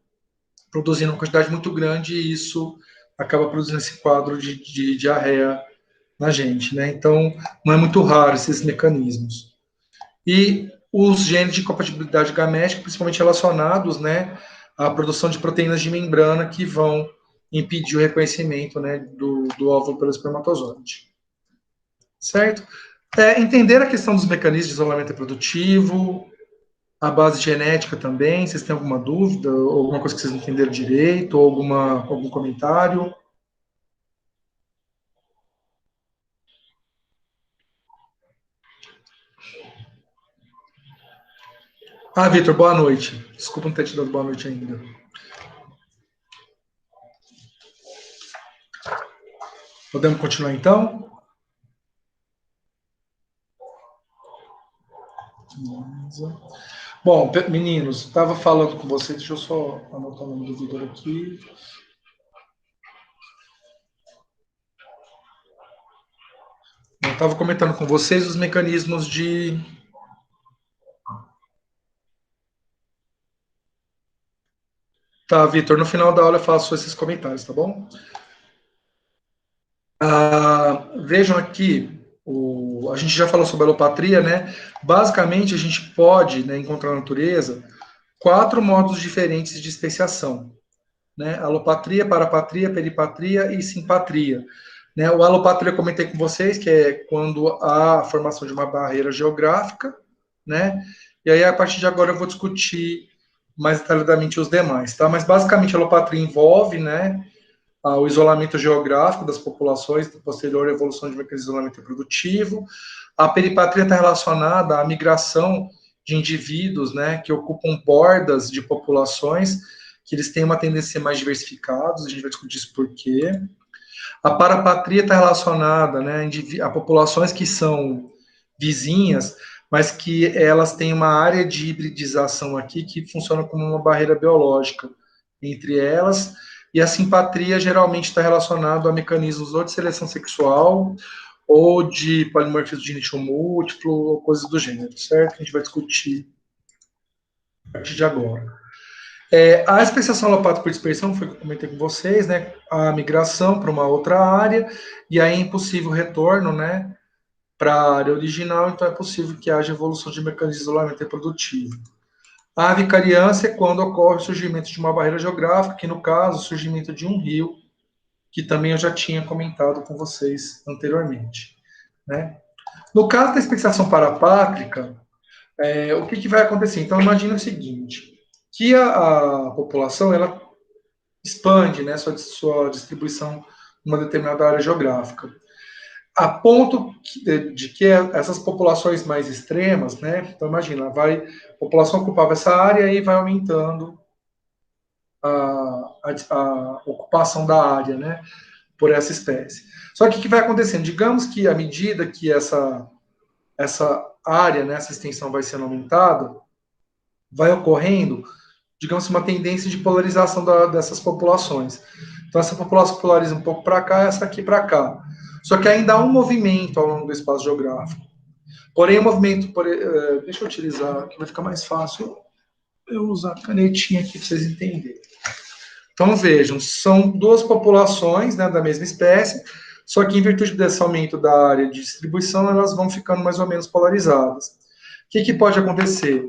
produzindo uma quantidade muito grande e isso acaba produzindo esse quadro de diarreia na gente, né? Então, não é muito raro esses mecanismos. E os genes de compatibilidade gamética, principalmente relacionados, né, à produção de proteínas de membrana que vão impedir o reconhecimento, né, do óvulo pelo espermatozoide. Certo? Entender a questão dos mecanismos de isolamento reprodutivo, a base genética também, vocês têm alguma dúvida, ou alguma coisa que vocês não entenderam direito, ou algum comentário? Vitor, boa noite. Desculpa não ter te dado boa noite ainda. Podemos continuar, então? Bom, meninos, estava falando com vocês, deixa eu só anotar o nome do Vitor aqui. Eu estava comentando com vocês os mecanismos de... Tá, Vitor, no final da aula eu faço esses comentários, tá bom? Vejam aqui, a gente já falou sobre a alopatria, né? Basicamente, a gente pode, né, encontrar na natureza 4 modos diferentes de especiação, né? Alopatria, parapatria, peripatria e simpatria. Né? O alopatria eu comentei com vocês, que é quando há a formação de uma barreira geográfica, né? E aí, a partir de agora, eu vou discutir mais detalhadamente os demais, tá? Mas, basicamente, a alopatria envolve, né, o isolamento geográfico das populações, posterior à evolução de mecanismo de isolamento reprodutivo. A peripatria está relacionada à migração de indivíduos, né, que ocupam bordas de populações, que eles têm uma tendência a ser mais diversificados, a gente vai discutir isso por quê. A parapatria está relacionada, né, a populações que são vizinhas, mas que elas têm uma área de hibridização aqui que funciona como uma barreira biológica entre elas, e a simpatria geralmente está relacionado a mecanismos ou de seleção sexual ou de polimorfismo genético múltiplo, ou coisas do gênero, certo? A gente vai discutir a partir de agora. A especiação alopátrica por dispersão foi o que eu comentei com vocês, né? A migração para uma outra área, e aí é impossível retorno, né, para a área original, então é possível que haja evolução de mecanismos de isolamento reprodutivo. A vicariância é quando ocorre o surgimento de uma barreira geográfica, que no caso, o surgimento de um rio, que também eu já tinha comentado com vocês anteriormente, né? No caso da especiação parapátrica, o que vai acontecer? Então, imagina o seguinte, que a população, ela expande, né, sua distribuição numa determinada área geográfica, a ponto de que essas populações mais extremas, né, então imagina, a população ocupava essa área e vai aumentando a ocupação da área, né, por essa espécie. Só que o que vai acontecendo? Digamos que à medida que essa área, né, essa extensão vai sendo aumentada, vai ocorrendo, digamos, uma tendência de polarização dessas populações. Então, essa população polariza um pouco para cá, essa aqui para cá. Só que ainda há um movimento ao longo do espaço geográfico. Porém, o movimento... deixa eu utilizar, que vai ficar mais fácil eu usar a canetinha aqui para vocês entenderem. Então, vejam, são 2 populações, né, da mesma espécie, só que em virtude desse aumento da área de distribuição, elas vão ficando mais ou menos polarizadas. O que pode acontecer?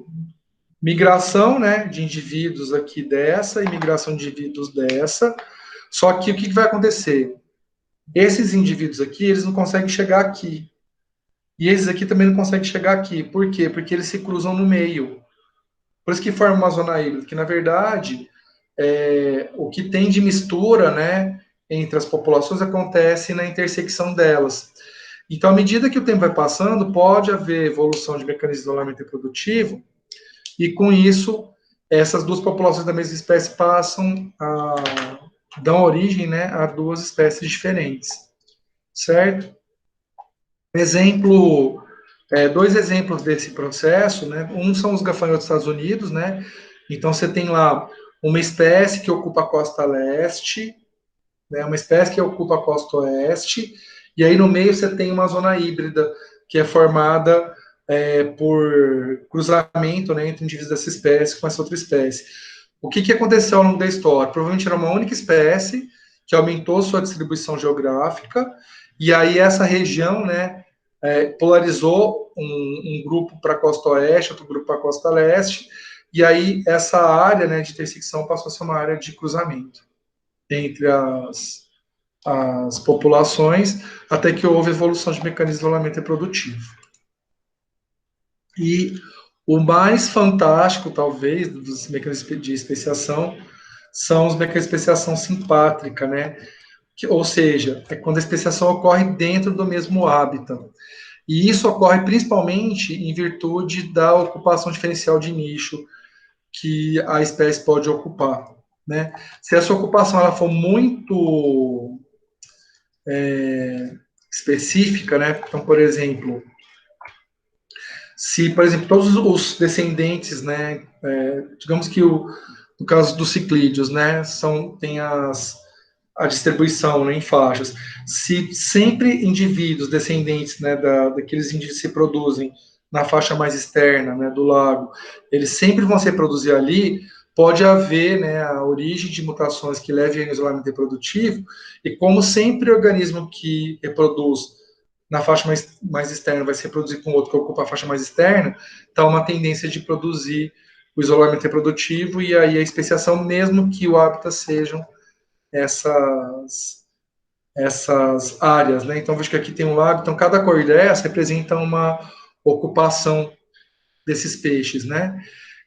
Migração, né, de indivíduos aqui dessa e migração de indivíduos dessa. Só que o que vai acontecer? Esses indivíduos aqui, eles não conseguem chegar aqui. E esses aqui também não conseguem chegar aqui. Por quê? Porque eles se cruzam no meio. Por isso que forma uma zona híbrida, que na verdade, o que tem de mistura, né, entre as populações acontece na intersecção delas. Então, à medida que o tempo vai passando, pode haver evolução de mecanismos de isolamento reprodutivo, e com isso, essas 2 populações da mesma espécie dão origem, né, a 2 espécies diferentes, certo? Exemplo, 2 exemplos desse processo, né? Um são os gafanhotos dos Estados Unidos, né? Então você tem lá uma espécie que ocupa a costa leste, né? Uma espécie que ocupa a costa oeste, e aí no meio você tem uma zona híbrida que é formada por cruzamento, né, entre indivíduos dessa espécie com essa outra espécie. O que aconteceu ao longo da história? Provavelmente era uma única espécie que aumentou sua distribuição geográfica, e aí essa região, né, polarizou um grupo para a costa oeste, outro grupo para a costa leste, e aí essa área, né, de intersecção passou a ser uma área de cruzamento entre as populações, até que houve evolução de mecanismo de isolamento reprodutivo. E o mais fantástico, talvez, dos mecanismos de especiação são os mecanismos de especiação simpátrica, né? Ou seja, é quando a especiação ocorre dentro do mesmo hábitat. E isso ocorre principalmente em virtude da ocupação diferencial de nicho que a espécie pode ocupar, né? Se essa ocupação ela for muito específica, né? Então, por exemplo, se, por exemplo, todos os descendentes, né, digamos que no caso dos ciclídeos, né, tem a distribuição, né, em faixas. Se sempre indivíduos descendentes, né, daqueles indivíduos que se reproduzem na faixa mais externa, né, do lago, eles sempre vão se reproduzir ali, pode haver, né, a origem de mutações que levem ao isolamento reprodutivo, e como sempre o organismo que reproduz na faixa mais externa vai se reproduzir com outro que ocupa a faixa mais externa, está uma tendência de produzir o isolamento reprodutivo e aí a especiação, mesmo que o hábitat sejam essas áreas, né? Então, vejo que aqui tem um lago, então cada cor dessa representa uma ocupação desses peixes, né?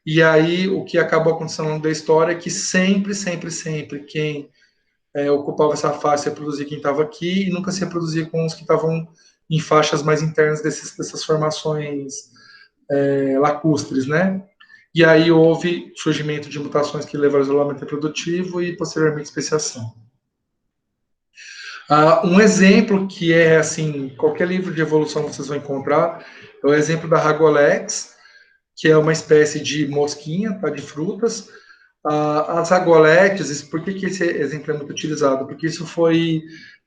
E aí, o que acabou acontecendo ao longo da história é que sempre, quem ocupava essa faixa se reproduzia quem estava aqui e nunca se reproduzia com os que estavam em faixas mais internas dessas formações lacustres, né? E aí houve surgimento de mutações que levaram ao isolamento reprodutivo e, posteriormente, especiação. Um exemplo que é, assim, qualquer livro de evolução vocês vão encontrar, é o exemplo da Ragolex, que é uma espécie de mosquinha, tá, de frutas. As Ragoletes, por que esse exemplo é muito utilizado? Porque isso foi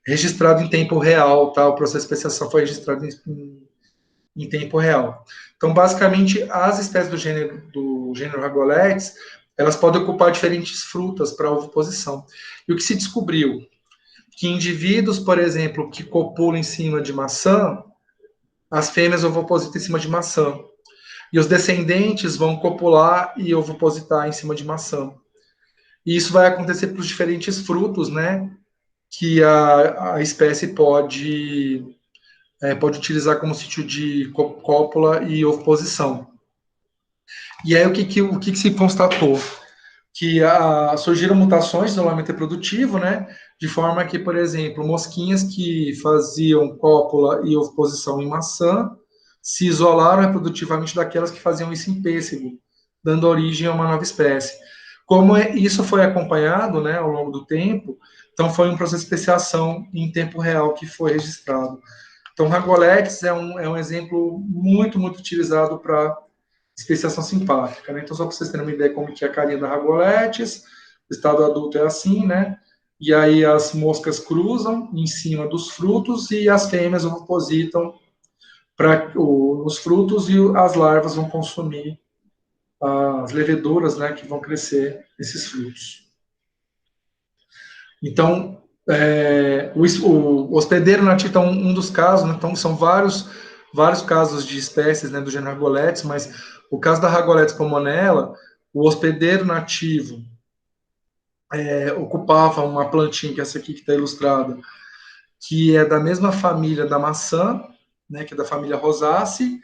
registrado em tempo real, tá? O processo de especiação foi registrado em tempo real. Então, basicamente, as espécies do gênero Ragoletes, elas podem ocupar diferentes frutas para oviposição. E o que se descobriu? Que indivíduos, por exemplo, que copulam em cima de maçã, as fêmeas ovopositam em cima de maçã. E os descendentes vão copular e ovopositar em cima de maçã. E isso vai acontecer para os diferentes frutos, né? Que a espécie pode utilizar como sítio de cópula e ovoposição. E aí o que se constatou? Que surgiram mutações no isolamento reprodutivo, né? De forma que, por exemplo, mosquinhas que faziam cópula e oposição em maçã se isolaram reprodutivamente daquelas que faziam isso em pêssego, dando origem a uma nova espécie. Como isso foi acompanhado, né, ao longo do tempo, então foi um processo de especiação em tempo real que foi registrado. Então, Ragolex é um exemplo muito utilizado para especiação simpática, né? Então, só para vocês terem uma ideia como que é a carinha da Ragoletes, o estado adulto é assim, né? E aí as moscas cruzam em cima dos frutos e as fêmeas opositam para os frutos e as larvas vão consumir as leveduras, né, que vão crescer nesses frutos. Então, o hospedeiro nativo, então, um dos casos, né, então são vários casos de espécies, né, do gênero Ragoletes, mas o caso da Ragoletes pomonella, o hospedeiro nativo ocupava uma plantinha, que é essa aqui que está ilustrada, que é da mesma família da maçã, né, que é da família Rosaceae,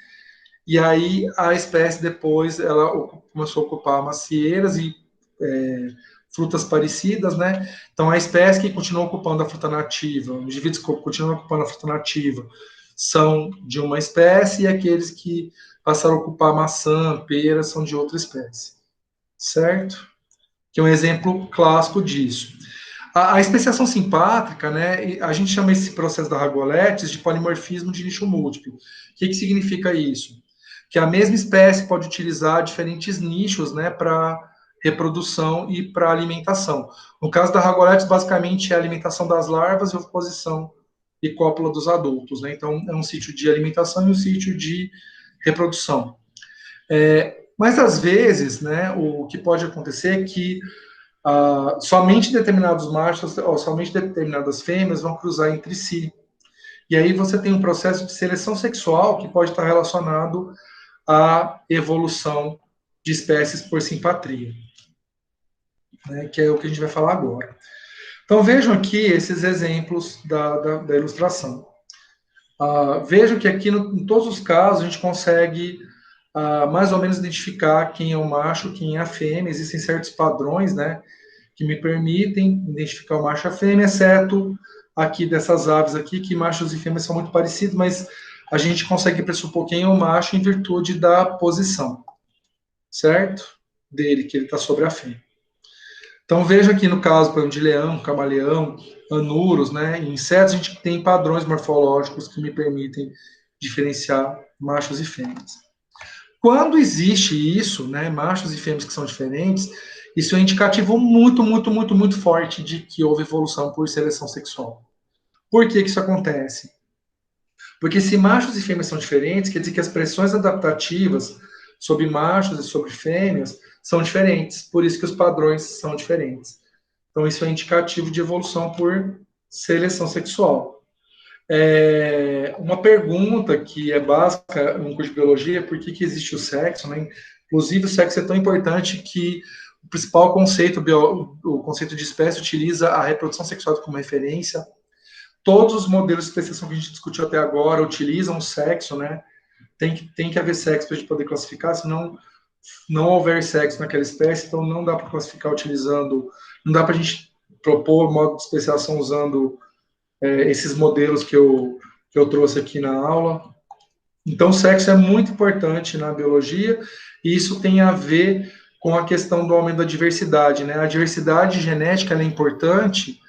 e aí a espécie depois ela começou a ocupar macieiras e frutas parecidas, né? Então a espécie que continua ocupando a fruta nativa, os indivíduos que continuam ocupando a fruta nativa são de uma espécie e aqueles que passaram a ocupar maçã, pera, são de outra espécie, certo? Que é um exemplo clássico disso. A especiação simpátrica, né, a gente chama esse processo da Ragoletes de polimorfismo de nicho múltiplo. O que significa isso? Que a mesma espécie pode utilizar diferentes nichos, né, para reprodução e para alimentação. No caso da Ragoletes, basicamente é a alimentação das larvas e a oposição e cópula dos adultos, né? Então é um sítio de alimentação e um sítio de reprodução. Mas às vezes, né, o que pode acontecer é que somente determinados machos ou somente determinadas fêmeas vão cruzar entre si. E aí você tem um processo de seleção sexual que pode estar relacionado à evolução de espécies por simpatria, né, que é o que a gente vai falar agora. Então vejam aqui esses exemplos da ilustração. Vejam que aqui, em todos os casos, a gente consegue mais ou menos identificar quem é o macho, quem é a fêmea. Existem certos padrões, né, que me permitem identificar o macho e a fêmea, exceto aqui dessas aves aqui, que machos e fêmeas são muito parecidos, mas a gente consegue pressupor quem é o macho em virtude da posição, certo? Dele, que ele está sobre a fêmea. Então, veja aqui no caso, por exemplo, de leão, camaleão, anuros, né? Em insetos, a gente tem padrões morfológicos que me permitem diferenciar machos e fêmeas. Quando existe isso, né, machos e fêmeas que são diferentes, isso é um indicativo muito, muito, muito, muito forte de que houve evolução por seleção sexual. Por que que isso acontece? Porque se machos e fêmeas são diferentes, quer dizer que as pressões adaptativas sobre machos e sobre fêmeas são diferentes, por isso que os padrões são diferentes. Então, isso é indicativo de evolução por seleção sexual. Uma pergunta que é básica no curso de biologia é por que existe o sexo, né? Inclusive, o sexo é tão importante que o principal conceito, o conceito de espécie, utiliza a reprodução sexual como referência. Todos os modelos de especiação que a gente discutiu até agora utilizam o sexo, né? Tem que haver sexo para a gente poder classificar, senão não houver sexo naquela espécie, então não dá para classificar utilizando, não dá para a gente propor modo de especiação usando esses modelos que eu trouxe aqui na aula. Então, o sexo é muito importante na biologia e isso tem a ver com a questão do aumento da diversidade, né? A diversidade genética é importante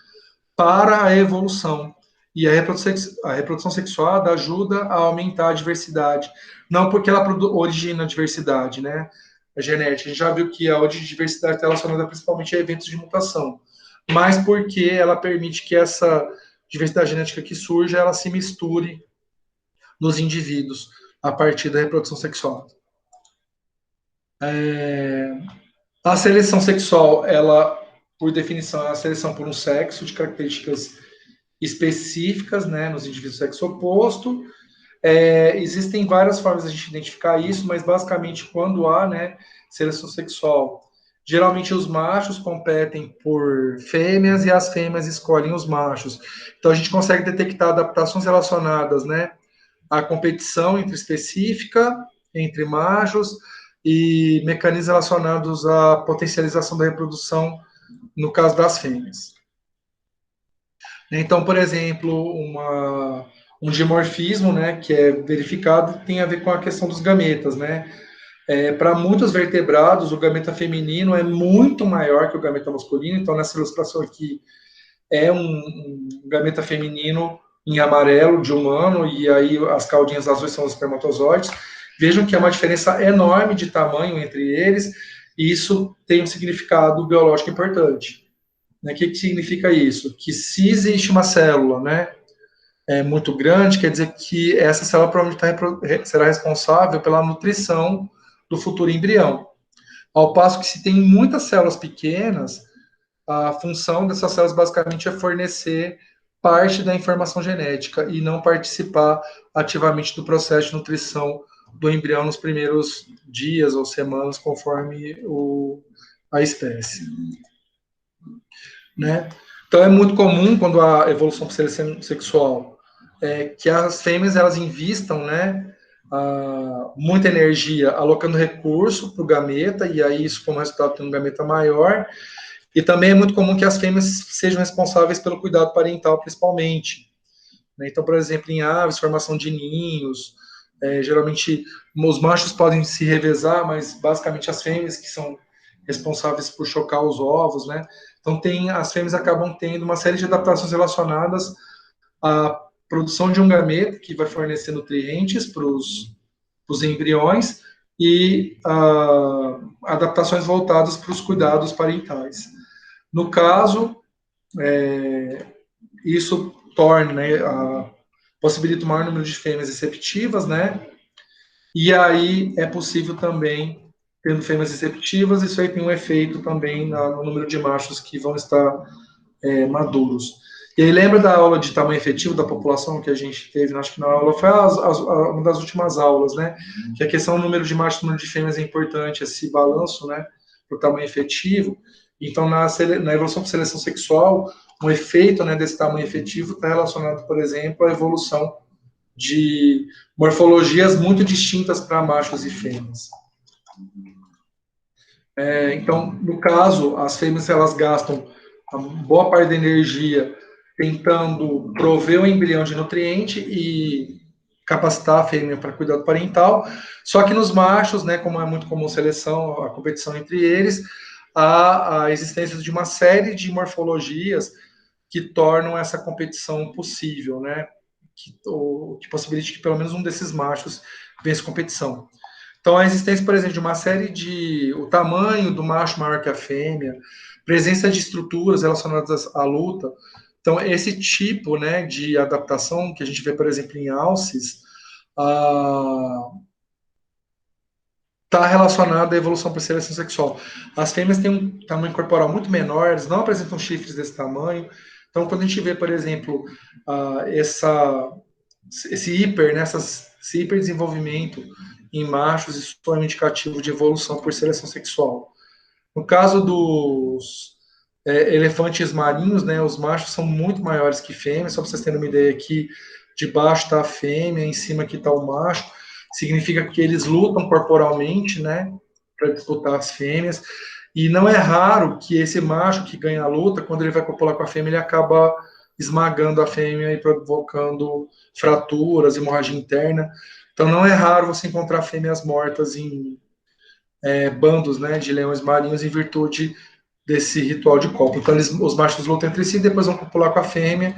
para a evolução. E a reprodução sexual ajuda a aumentar a diversidade. Não porque ela origina a diversidade, né? A genética. A gente já viu que a origem de diversidade está relacionada principalmente a eventos de mutação. Mas porque ela permite que essa diversidade genética que surge, ela se misture nos indivíduos a partir da reprodução sexual. A seleção sexual, ela, por definição, é a seleção por um sexo de características específicas, né, nos indivíduos do sexo oposto. Existem várias formas de a gente identificar isso, mas basicamente quando há, né, seleção sexual, geralmente os machos competem por fêmeas e as fêmeas escolhem os machos. Então a gente consegue detectar adaptações relacionadas, né, à competição entre específica, entre machos, e mecanismos relacionados à potencialização da reprodução no caso das fêmeas. Então, por exemplo, um dimorfismo, né, que é verificado, tem a ver com a questão dos gametas, né? Para muitos vertebrados, o gameta feminino é muito maior que o gameta masculino, então nessa ilustração aqui é um gameta feminino em amarelo de humano, e aí as caudinhas azuis são os espermatozoides. Vejam que há uma diferença enorme de tamanho entre eles, e isso tem um significado biológico importante. O que significa isso? Que se existe uma célula, né, muito grande, quer dizer que essa célula provavelmente será responsável pela nutrição do futuro embrião. Ao passo que se tem muitas células pequenas, a função dessas células basicamente é fornecer parte da informação genética e não participar ativamente do processo de nutrição do embrião nos primeiros dias ou semanas, conforme a espécie. Né? Então é muito comum quando há evolução por seleção sexual que as fêmeas elas invistam, né, muita energia alocando recurso para o gameta, e aí isso como resultado tem um gameta maior. E também é muito comum que as fêmeas sejam responsáveis pelo cuidado parental, principalmente. Então, por exemplo, em aves, formação de ninhos, geralmente os machos podem se revezar, mas basicamente as fêmeas que são responsáveis por chocar os ovos, né? Então, as fêmeas acabam tendo uma série de adaptações relacionadas à produção de um gameta, que vai fornecer nutrientes para os embriões, e adaptações voltadas para os cuidados parentais. No caso, isso torna, né, possibilita o maior número de fêmeas receptivas, né? E aí é possível também, tendo fêmeas receptivas, isso aí tem um efeito também no número de machos que vão estar maduros. E aí lembra da aula de tamanho efetivo da população que a gente teve, acho que na aula, foi uma das últimas aulas, né? Que a questão do número de machos e número de fêmeas é importante, esse balanço, né? Para o tamanho efetivo. Então, na evolução por seleção sexual, um efeito, né, desse tamanho efetivo está relacionado, por exemplo, à evolução de morfologias muito distintas para machos e fêmeas. Então, no caso, as fêmeas elas gastam a boa parte da energia tentando prover o embrião de nutriente e capacitar a fêmea para cuidado parental. Só que nos machos, né, como é muito comum seleção, a competição entre eles, a existência de uma série de morfologias que tornam essa competição possível, né? Que possibilite que pelo menos um desses machos vença a competição. Então, a existência, por exemplo, de uma série de... o tamanho do macho maior que a fêmea, presença de estruturas relacionadas à luta. Então, esse tipo, né, de adaptação que a gente vê, por exemplo, em alces, está relacionado à evolução por seleção sexual. As fêmeas têm um tamanho corporal muito menor, eles não apresentam chifres desse tamanho. Então, quando a gente vê, por exemplo, esse esse hiperdesenvolvimento em machos, isso é um indicativo de evolução por seleção sexual. No caso dos elefantes marinhos, né, os machos são muito maiores que fêmeas, só para vocês terem uma ideia aqui, de baixo está a fêmea, em cima aqui está o macho, significa que eles lutam corporalmente, né, para disputar as fêmeas, e não é raro que esse macho que ganha a luta, quando ele vai copular com a fêmea, ele acaba esmagando a fêmea e provocando fraturas, hemorragia interna. Então não é raro você encontrar fêmeas mortas em bandos, né, de leões marinhos em virtude desse ritual de cópula. Então os machos lutam entre si, depois vão copular com a fêmea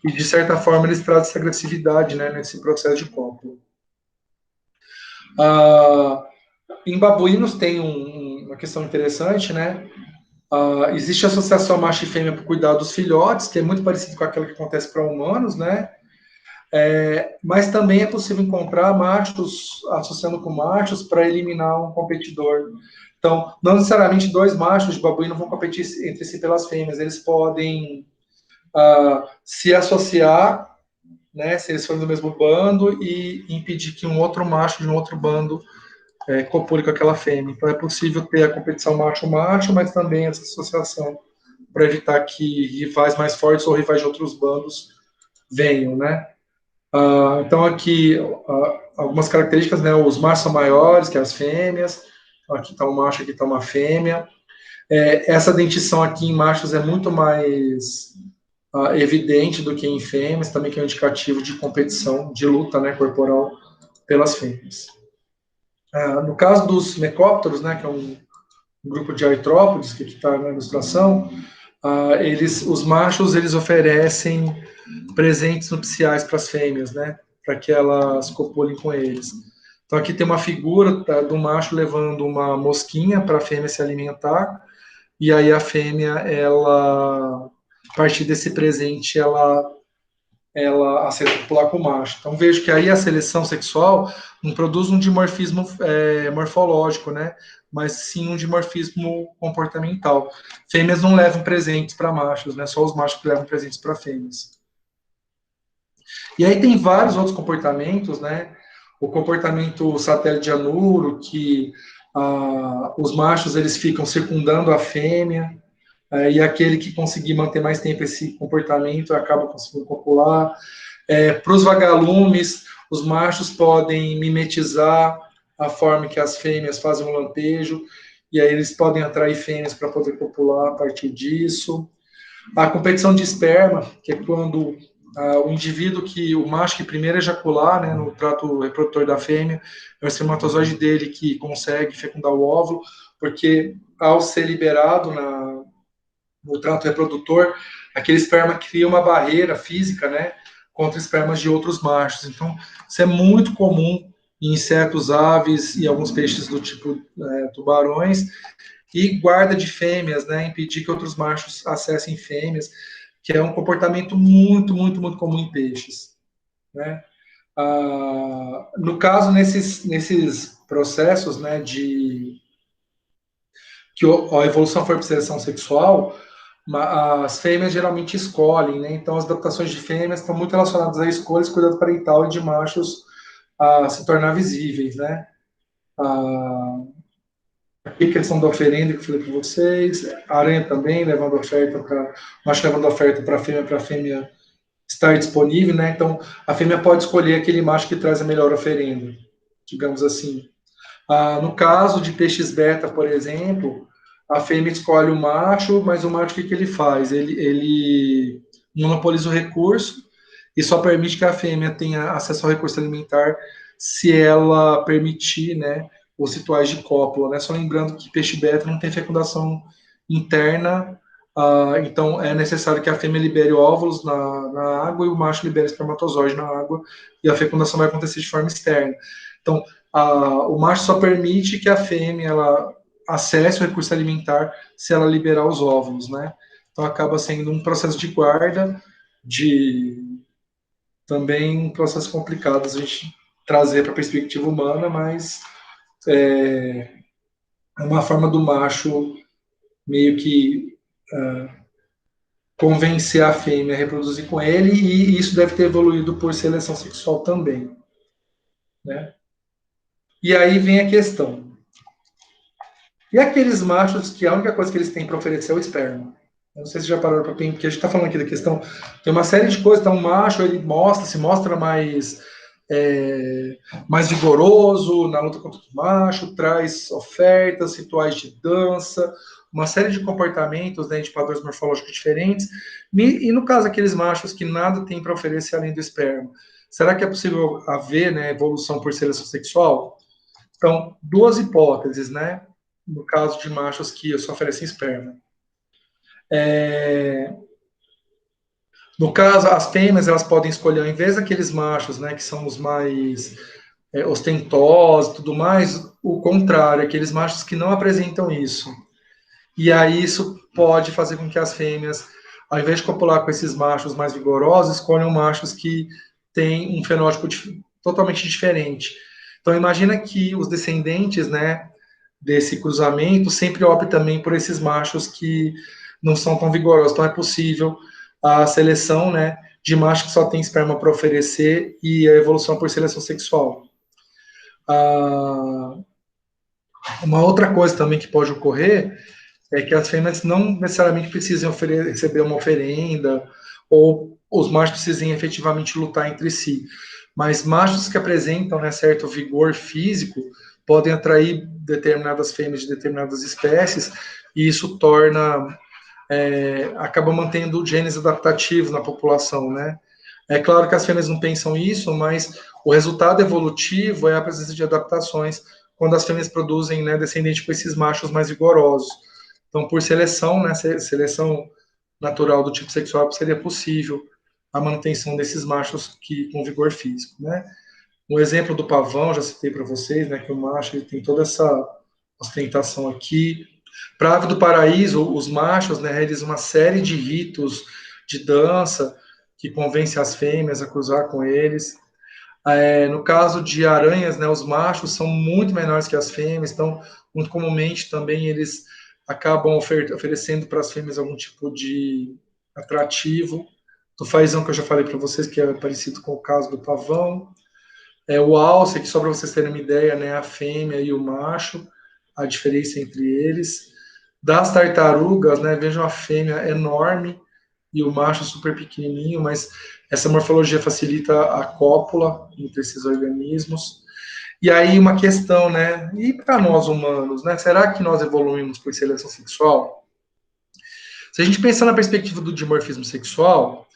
e de certa forma eles trazem essa agressividade, né, nesse processo de cópula. Em babuínos tem uma questão interessante, né? Existe a associação macho e fêmea para cuidar dos filhotes, que é muito parecido com aquela que acontece para humanos, né? Mas também é possível encontrar machos associando com machos para eliminar um competidor. Então, não necessariamente dois machos de babuíno vão competir entre si pelas fêmeas, eles podem se associar, né, se eles forem do mesmo bando, e impedir que um outro macho de um outro bando copule com aquela fêmea. Então, é possível ter a competição macho-macho, mas também essa associação para evitar que rivais mais fortes ou rivais de outros bandos venham, né? Então, aqui, algumas características, né? Os machos são maiores que as fêmeas. Aqui está um macho, aqui está uma fêmea. Essa dentição aqui em machos é muito mais evidente do que em fêmeas, também que é um indicativo de competição, de luta, né, corporal pelas fêmeas. No caso dos mecópteros, né, que é um grupo de artrópodes, que está na ilustração, os machos eles oferecem presentes nupciais para as fêmeas, né, para que elas copulem com eles. Então aqui tem uma figura do macho levando uma mosquinha para a fêmea se alimentar, e aí a fêmea, ela, a partir desse presente, ela aceita copular com o macho. Então vejo que aí a seleção sexual não produz um dimorfismo morfológico, né? Mas sim um dimorfismo comportamental. Fêmeas não levam presentes para machos, né? Só os machos que levam presentes para fêmeas. E aí tem vários outros comportamentos, né? O comportamento satélite de Anuro, que os machos eles ficam circundando a fêmea, e aquele que conseguir manter mais tempo esse comportamento acaba conseguindo copular. Para os vagalumes, os machos podem mimetizar a forma que as fêmeas fazem um lampejo, e aí eles podem atrair fêmeas para poder copular a partir disso. A competição de esperma, que é quando o indivíduo o macho que primeiro ejacular, né, no trato reprodutor da fêmea, é o espermatozoide dele que consegue fecundar o óvulo, porque ao ser liberado no trato reprodutor, aquele esperma cria uma barreira física, né, contra espermas de outros machos. Então, isso é muito comum em insetos, aves e alguns peixes do tipo tubarões, e guarda de fêmeas, né, impedir que outros machos acessem fêmeas, que é um comportamento muito, muito, muito comum em peixes, né? No caso, nesses processos, né, que a evolução foi para seleção sexual, as fêmeas geralmente escolhem, né? Então as adaptações de fêmeas estão muito relacionadas a escolhas, cuidado parental e de machos a se tornar visíveis, né? Aqui a questão da oferenda que eu falei para vocês, a aranha também levando oferta para macho levando oferta para a fêmea estar disponível, né? Então a fêmea pode escolher aquele macho que traz a melhor oferenda, digamos assim. No caso de peixes beta, por exemplo, a fêmea escolhe o macho, mas o macho o que ele faz? Ele monopoliza o recurso e só permite que a fêmea tenha acesso ao recurso alimentar se ela permitir, né, os rituais de cópula, né? Só lembrando que peixe beta não tem fecundação interna, então é necessário que a fêmea libere óvulos na água e o macho libere espermatozoide na água, e a fecundação vai acontecer de forma externa. Então, o macho só permite que a fêmea ela acesse o recurso alimentar se ela liberar os óvulos, né? Então acaba sendo um processo de guarda, também um processo complicado a gente trazer para a perspectiva humana, mas é uma forma do macho meio que convencer a fêmea a reproduzir com ele, e isso deve ter evoluído por seleção sexual também, né? E aí vem a questão. E aqueles machos que a única coisa que eles têm para oferecer é o esperma? Eu não sei se já pararam para pensar, porque a gente está falando aqui da questão, tem uma série de coisas, então o macho ele se mostra mais vigoroso na luta contra o macho, traz ofertas, rituais de dança, uma série de comportamentos, né, de padrões morfológicos diferentes, e no caso aqueles machos que nada tem para oferecer além do esperma, será que é possível haver, né, evolução por seleção sexual? Então, duas hipóteses, né, no caso de machos que só oferecem esperma. No caso, as fêmeas elas podem escolher, ao invés daqueles machos, né, que são os mais ostentosos e tudo mais, o contrário, aqueles machos que não apresentam isso. E aí isso pode fazer com que as fêmeas, ao invés de copular com esses machos mais vigorosos, escolham machos que têm um fenótipo totalmente diferente. Então imagina que os descendentes, né, desse cruzamento sempre optem também por esses machos que não são tão vigorosos. Então é possível a seleção, né, de machos que só tem esperma para oferecer e a evolução por seleção sexual. Uma outra coisa também que pode ocorrer é que as fêmeas não necessariamente precisam receber uma oferenda ou os machos precisem efetivamente lutar entre si. Mas machos que apresentam, né, certo vigor físico podem atrair determinadas fêmeas de determinadas espécies, e isso acaba mantendo genes adaptativos na população, né? É claro que as fêmeas não pensam isso, mas o resultado evolutivo é a presença de adaptações quando as fêmeas produzem, né, descendente com esses machos mais vigorosos. Então, por seleção, né, seleção natural do tipo sexual, seria possível a manutenção desses machos com vigor físico, né? Um exemplo do pavão, já citei para vocês, né, que o macho ele tem toda essa ostentação aqui. Para a ave do paraíso, os machos, né, realizam uma série de ritos de dança que convence as fêmeas a cruzar com eles. No caso de aranhas, né, os machos são muito menores que as fêmeas, então, muito comumente também eles acabam oferecendo para as fêmeas algum tipo de atrativo. Do fazão que eu já falei para vocês, que é parecido com o caso do pavão. O alce, que só para vocês terem uma ideia, né, a fêmea e o macho, a diferença entre eles. Das tartarugas, né, vejam a fêmea enorme e o macho super pequenininho, mas essa morfologia facilita a cópula entre esses organismos. E aí uma questão, né, e para nós humanos, né, será que nós evoluímos por seleção sexual? Se a gente pensar na perspectiva do dimorfismo sexual,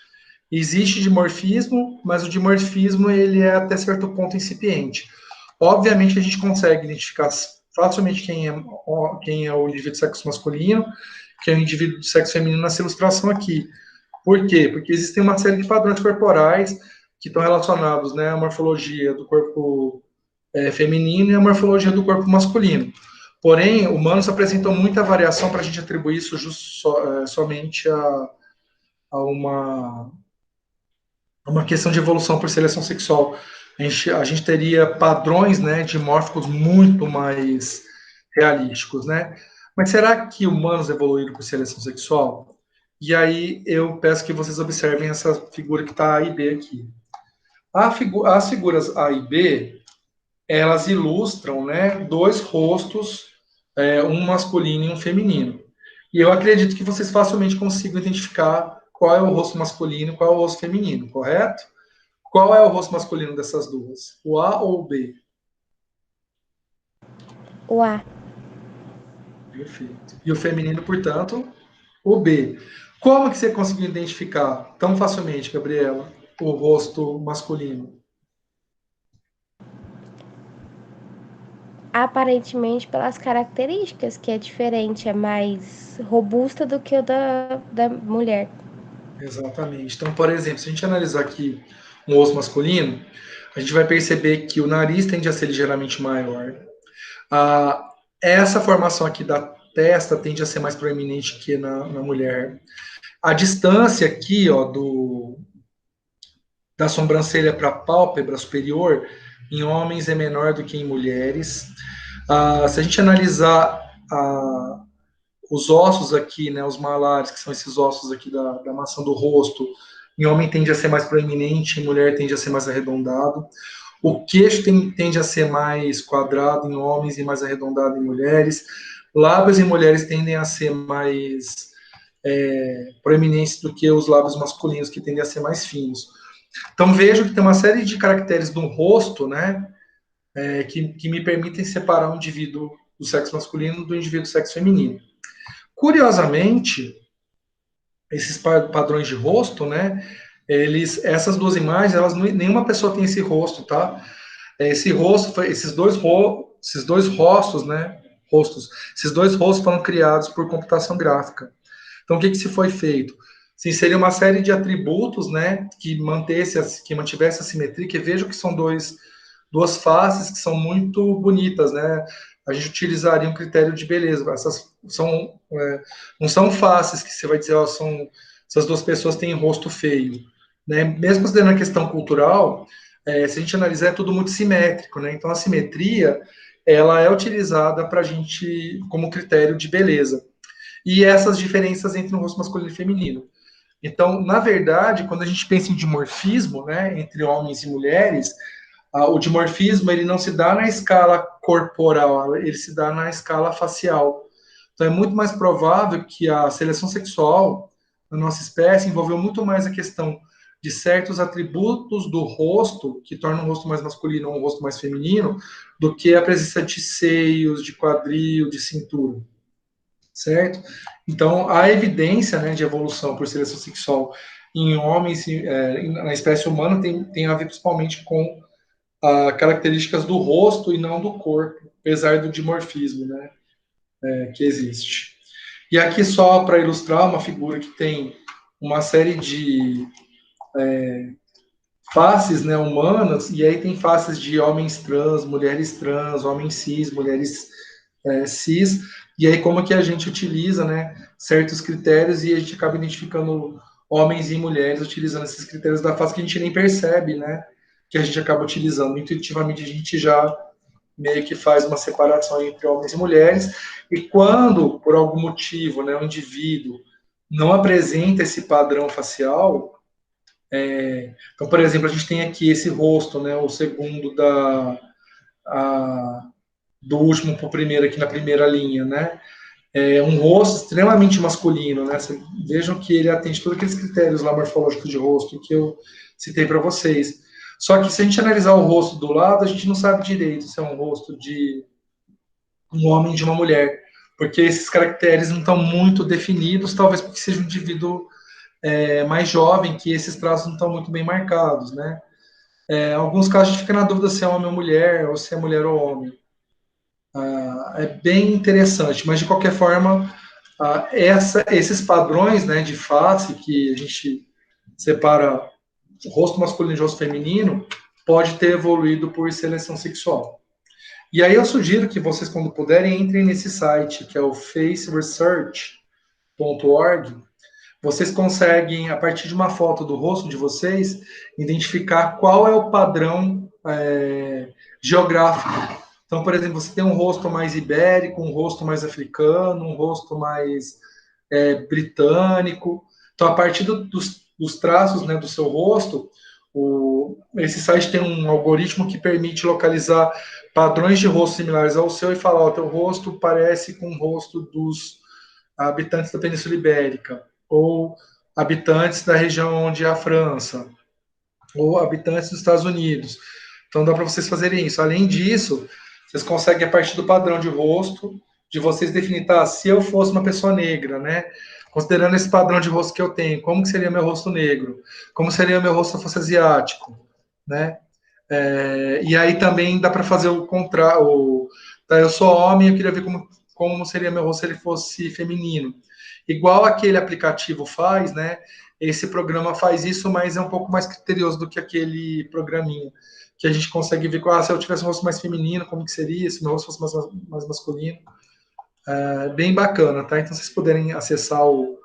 existe dimorfismo, mas o dimorfismo ele é até certo ponto incipiente. Obviamente a gente consegue identificar facilmente quem é o indivíduo de sexo masculino, quem é o indivíduo de sexo feminino nessa ilustração aqui. Por quê? Porque existem uma série de padrões corporais que estão relacionados, né, à morfologia do corpo feminino e à morfologia do corpo masculino. Porém, humanos apresentam muita variação para a gente atribuir isso somente a uma questão de evolução por seleção sexual. A gente teria padrões, né, dimórficos muito mais realísticos, né? Mas será que humanos evoluíram por seleção sexual? E aí eu peço que vocês observem essa figura que está A e B aqui. As figuras A e B, elas ilustram, né, dois rostos, um masculino e um feminino. E eu acredito que vocês facilmente consigam identificar qual é o rosto masculino e qual é o rosto feminino, correto? Qual é o rosto masculino dessas duas? O A ou o B? O A. Perfeito. E o feminino, portanto, o B. Como que você conseguiu identificar tão facilmente, Gabriela, o rosto masculino? aparentemente pelas características, que é diferente, é mais robusta do que o da mulher. Exatamente. Então, por exemplo, se a gente analisar aqui um osso masculino, a gente vai perceber que o nariz tende a ser ligeiramente maior. Ah, essa formação aqui da testa tende a ser mais proeminente que na mulher. A distância aqui, ó, da sobrancelha para a pálpebra superior, em homens é menor do que em mulheres. Se a gente analisar os ossos aqui, né, os malares, que são esses ossos aqui da maçã do rosto, em homem tende a ser mais proeminente, em mulher tende a ser mais arredondado. O queixo tende a ser mais quadrado em homens e mais arredondado em mulheres. Lábios em mulheres tendem a ser mais proeminentes do que os lábios masculinos, que tendem a ser mais finos. Então vejo que tem uma série de caracteres do rosto, né, que me permitem separar o indivíduo do sexo masculino do indivíduo do sexo feminino. Curiosamente, esses padrões de rosto, né, essas duas imagens, nenhuma pessoa tem esse rosto, tá? Esse rosto, esses dois rostos, né, esses dois rostos foram criados por computação gráfica. Então, o que se foi feito? Se inserir uma série de atributos, né, que mantivesse a simetria, que vejo que são duas faces que são muito bonitas, né? A gente utilizaria um critério de beleza. Essas não são faces que você vai dizer, ó, essas duas pessoas têm rosto feio, né? Mesmo considerando a questão cultural, se a gente analisar, é tudo muito simétrico, né? Então, a simetria, ela é utilizada para a gente como critério de beleza. E essas diferenças entre o rosto masculino e feminino. Então, na verdade, quando a gente pensa em dimorfismo, né, entre homens e mulheres, o dimorfismo ele não se dá na escala corporal, ele se dá na escala facial. Então, é muito mais provável que a seleção sexual na nossa espécie envolveu muito mais a questão de certos atributos do rosto, que tornam o rosto mais masculino ou um rosto mais feminino, do que a presença de seios, de quadril, de cintura. Certo? Então, a evidência, né, de evolução por seleção sexual em homens, na espécie humana, tem a ver principalmente com características do rosto e não do corpo, apesar do dimorfismo, né, que existe. E aqui, só para ilustrar, uma figura que tem uma série de faces, né, humanas, e aí tem faces de homens trans, homens cis, mulheres cis, e aí como que a gente utiliza, né, certos critérios e a gente acaba identificando homens e mulheres utilizando esses critérios da face que a gente nem percebe, né, que a gente acaba utilizando. Intuitivamente a gente já meio que faz uma separação entre homens e mulheres, e quando, por algum motivo, né, o indivíduo não apresenta esse padrão facial, então, por exemplo, a gente tem aqui esse rosto, né, o segundo do último para o primeiro aqui na primeira linha, né? Um rosto extremamente masculino, né? Vejam que ele atende todos aqueles critérios lá morfológicos de rosto que eu citei para vocês. Só que se a gente analisar o rosto do lado, a gente não sabe direito se é um rosto de um homem ou de uma mulher, porque esses caracteres não estão muito definidos, talvez porque seja um indivíduo mais jovem, que esses traços não estão muito bem marcados, né? Em alguns casos a gente fica na dúvida se é homem ou mulher, ou se é mulher ou homem. É bem interessante, mas de qualquer forma, esses padrões, né, de face que a gente separa o rosto masculino e o rosto feminino pode ter evoluído por seleção sexual. E aí eu sugiro que vocês, quando puderem, entrem nesse site, que é o faceresearch.org. Vocês conseguem, a partir de uma foto do rosto de vocês, identificar qual é o padrão geográfico. Então, por exemplo, você tem um rosto mais ibérico, um rosto mais africano, um rosto mais britânico. Então, a partir dos traços, né, do seu rosto, esse site tem um algoritmo que permite localizar padrões de rosto similares ao seu e falar, o teu rosto parece com o rosto dos habitantes da Península Ibérica, ou habitantes da região onde é a França, ou habitantes dos Estados Unidos. Então, dá para vocês fazerem isso. Além disso, vocês conseguem, a partir do padrão de rosto, de vocês definir, tá, se eu fosse uma pessoa negra, né, considerando esse padrão de rosto que eu tenho, como que seria meu rosto negro? Como seria meu rosto se eu fosse asiático? Né? E aí também dá para fazer Tá? Eu sou homem, eu queria ver como seria meu rosto se ele fosse feminino. Igual aquele aplicativo faz, né? Esse programa faz isso, mas é um pouco mais criterioso do que aquele programinha, que a gente consegue ver, se eu tivesse um rosto mais feminino, como que seria, se meu rosto fosse mais masculino. É bem bacana, tá? Então, se vocês puderem acessar o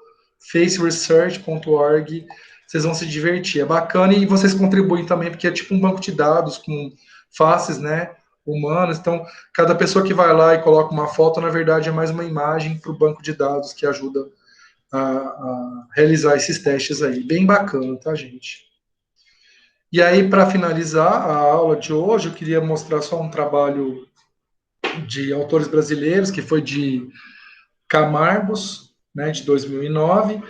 faceresearch.org, vocês vão se divertir. É bacana e vocês contribuem também, porque é tipo um banco de dados com faces, né, humanas. Então, cada pessoa que vai lá e coloca uma foto, na verdade, é mais uma imagem para o banco de dados que ajuda a realizar esses testes aí. Bem bacana, tá, gente? E aí, para finalizar a aula de hoje, eu queria mostrar só um trabalho de autores brasileiros, que foi de Camargos, né, de 2009.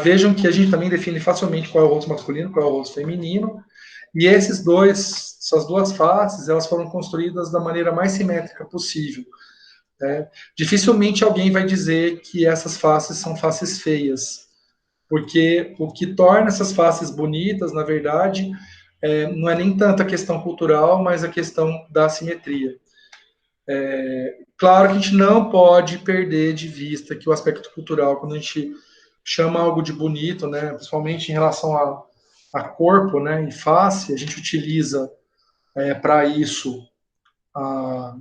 Vejam que a gente também define facilmente qual é o rosto masculino, qual é o rosto feminino, e essas duas faces, elas foram construídas da maneira mais simétrica possível. Né? Dificilmente alguém vai dizer que essas faces são faces feias, porque o que torna essas faces bonitas, na verdade, não é nem tanto a questão cultural, mas a questão da simetria. Claro que a gente não pode perder de vista que o aspecto cultural, quando a gente chama algo de bonito, né, principalmente em relação a corpo, né, e face, a gente utiliza para isso a,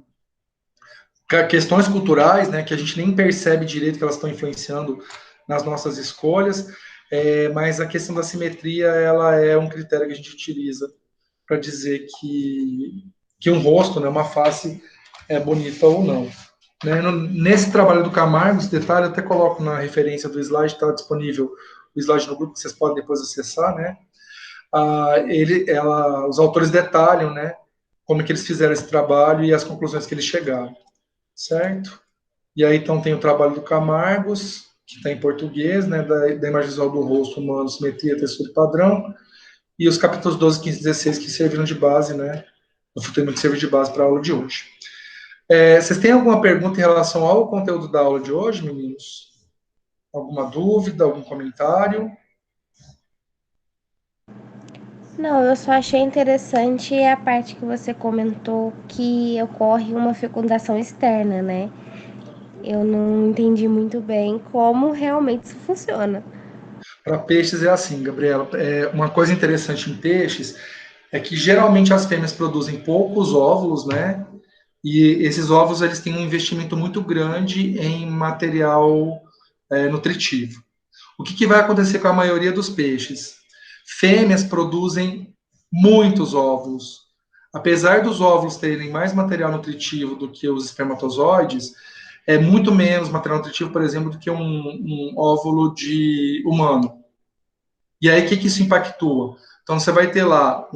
questões culturais, né, que a gente nem percebe direito que elas estão influenciando nas nossas escolhas, mas a questão da simetria, ela é um critério que a gente utiliza para dizer que um rosto, né, uma face é bonita ou não. Né? Nesse trabalho do Camargo, esse detalhe eu até coloco na referência do slide, está disponível o slide no grupo, que vocês podem depois acessar, né? Os autores detalham, né, como é que eles fizeram esse trabalho e as conclusões que eles chegaram, certo? E aí, então, tem o trabalho do Camargos, que está em português, né, da imagem visual do rosto humano, simetria, textura e padrão, e os capítulos 12, 15 e 16 que serviram de base, né, no futuro que serve de base para a aula de hoje. Vocês têm alguma pergunta em relação ao conteúdo da aula de hoje, meninos? Alguma dúvida, algum comentário? Não, eu só achei interessante a parte que você comentou que ocorre uma fecundação externa, né? Eu não entendi muito bem como realmente isso funciona. Para peixes é assim, Gabriela. Uma coisa interessante em peixes é que geralmente as fêmeas produzem poucos óvulos, né? E esses ovos eles têm um investimento muito grande em material nutritivo. O que vai acontecer com a maioria dos peixes? Fêmeas produzem muitos óvulos. Apesar dos óvulos terem mais material nutritivo do que os espermatozoides, é muito menos material nutritivo, por exemplo, do que um óvulo de humano. E aí, o que isso impactua? Então, você vai ter lá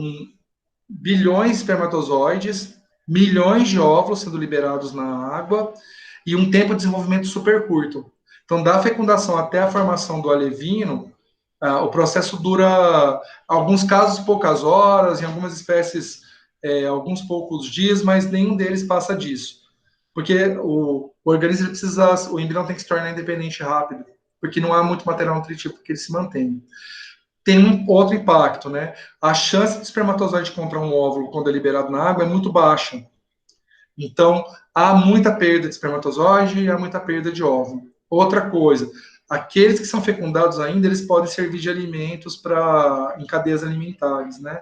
bilhões de espermatozoides, milhões de óvulos sendo liberados na água e um tempo de desenvolvimento super curto. Então, da fecundação até a formação do alevino, o processo dura, em alguns casos, poucas horas, em algumas espécies, alguns poucos dias, mas nenhum deles passa disso. Porque o organismo precisa, o embrião tem que se tornar independente rápido, porque não há muito material nutritivo para que ele se mantenha. Tem um outro impacto, né? A chance do espermatozoide encontrar um óvulo quando é liberado na água é muito baixa. Então, há muita perda de espermatozoide e há muita perda de óvulo. Outra coisa, aqueles que são fecundados ainda, eles podem servir de alimentos em cadeias alimentares, né?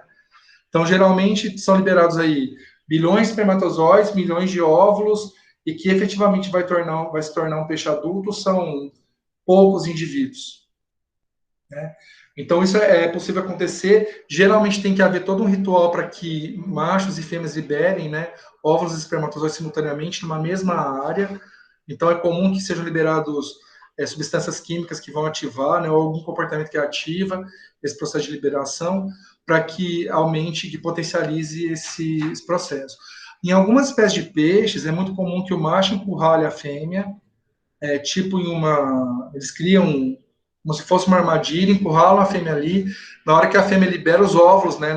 Então, geralmente, são liberados aí bilhões de espermatozoides, milhões de óvulos, e que efetivamente vai se tornar um peixe adulto são poucos indivíduos, né? Então, isso é possível acontecer. Geralmente, tem que haver todo um ritual para que machos e fêmeas liberem, né, óvulos e espermatozoides simultaneamente numa mesma área. Então, é comum que sejam liberados substâncias químicas que vão ativar, né, ou algum comportamento que ativa esse processo de liberação, para que aumente, que potencialize esse processo. Em algumas espécies de peixes, é muito comum que o macho encurrale a fêmea, tipo eles criam como se fosse uma armadilha, encurralam a fêmea ali. Na hora que a fêmea libera os óvulos, né,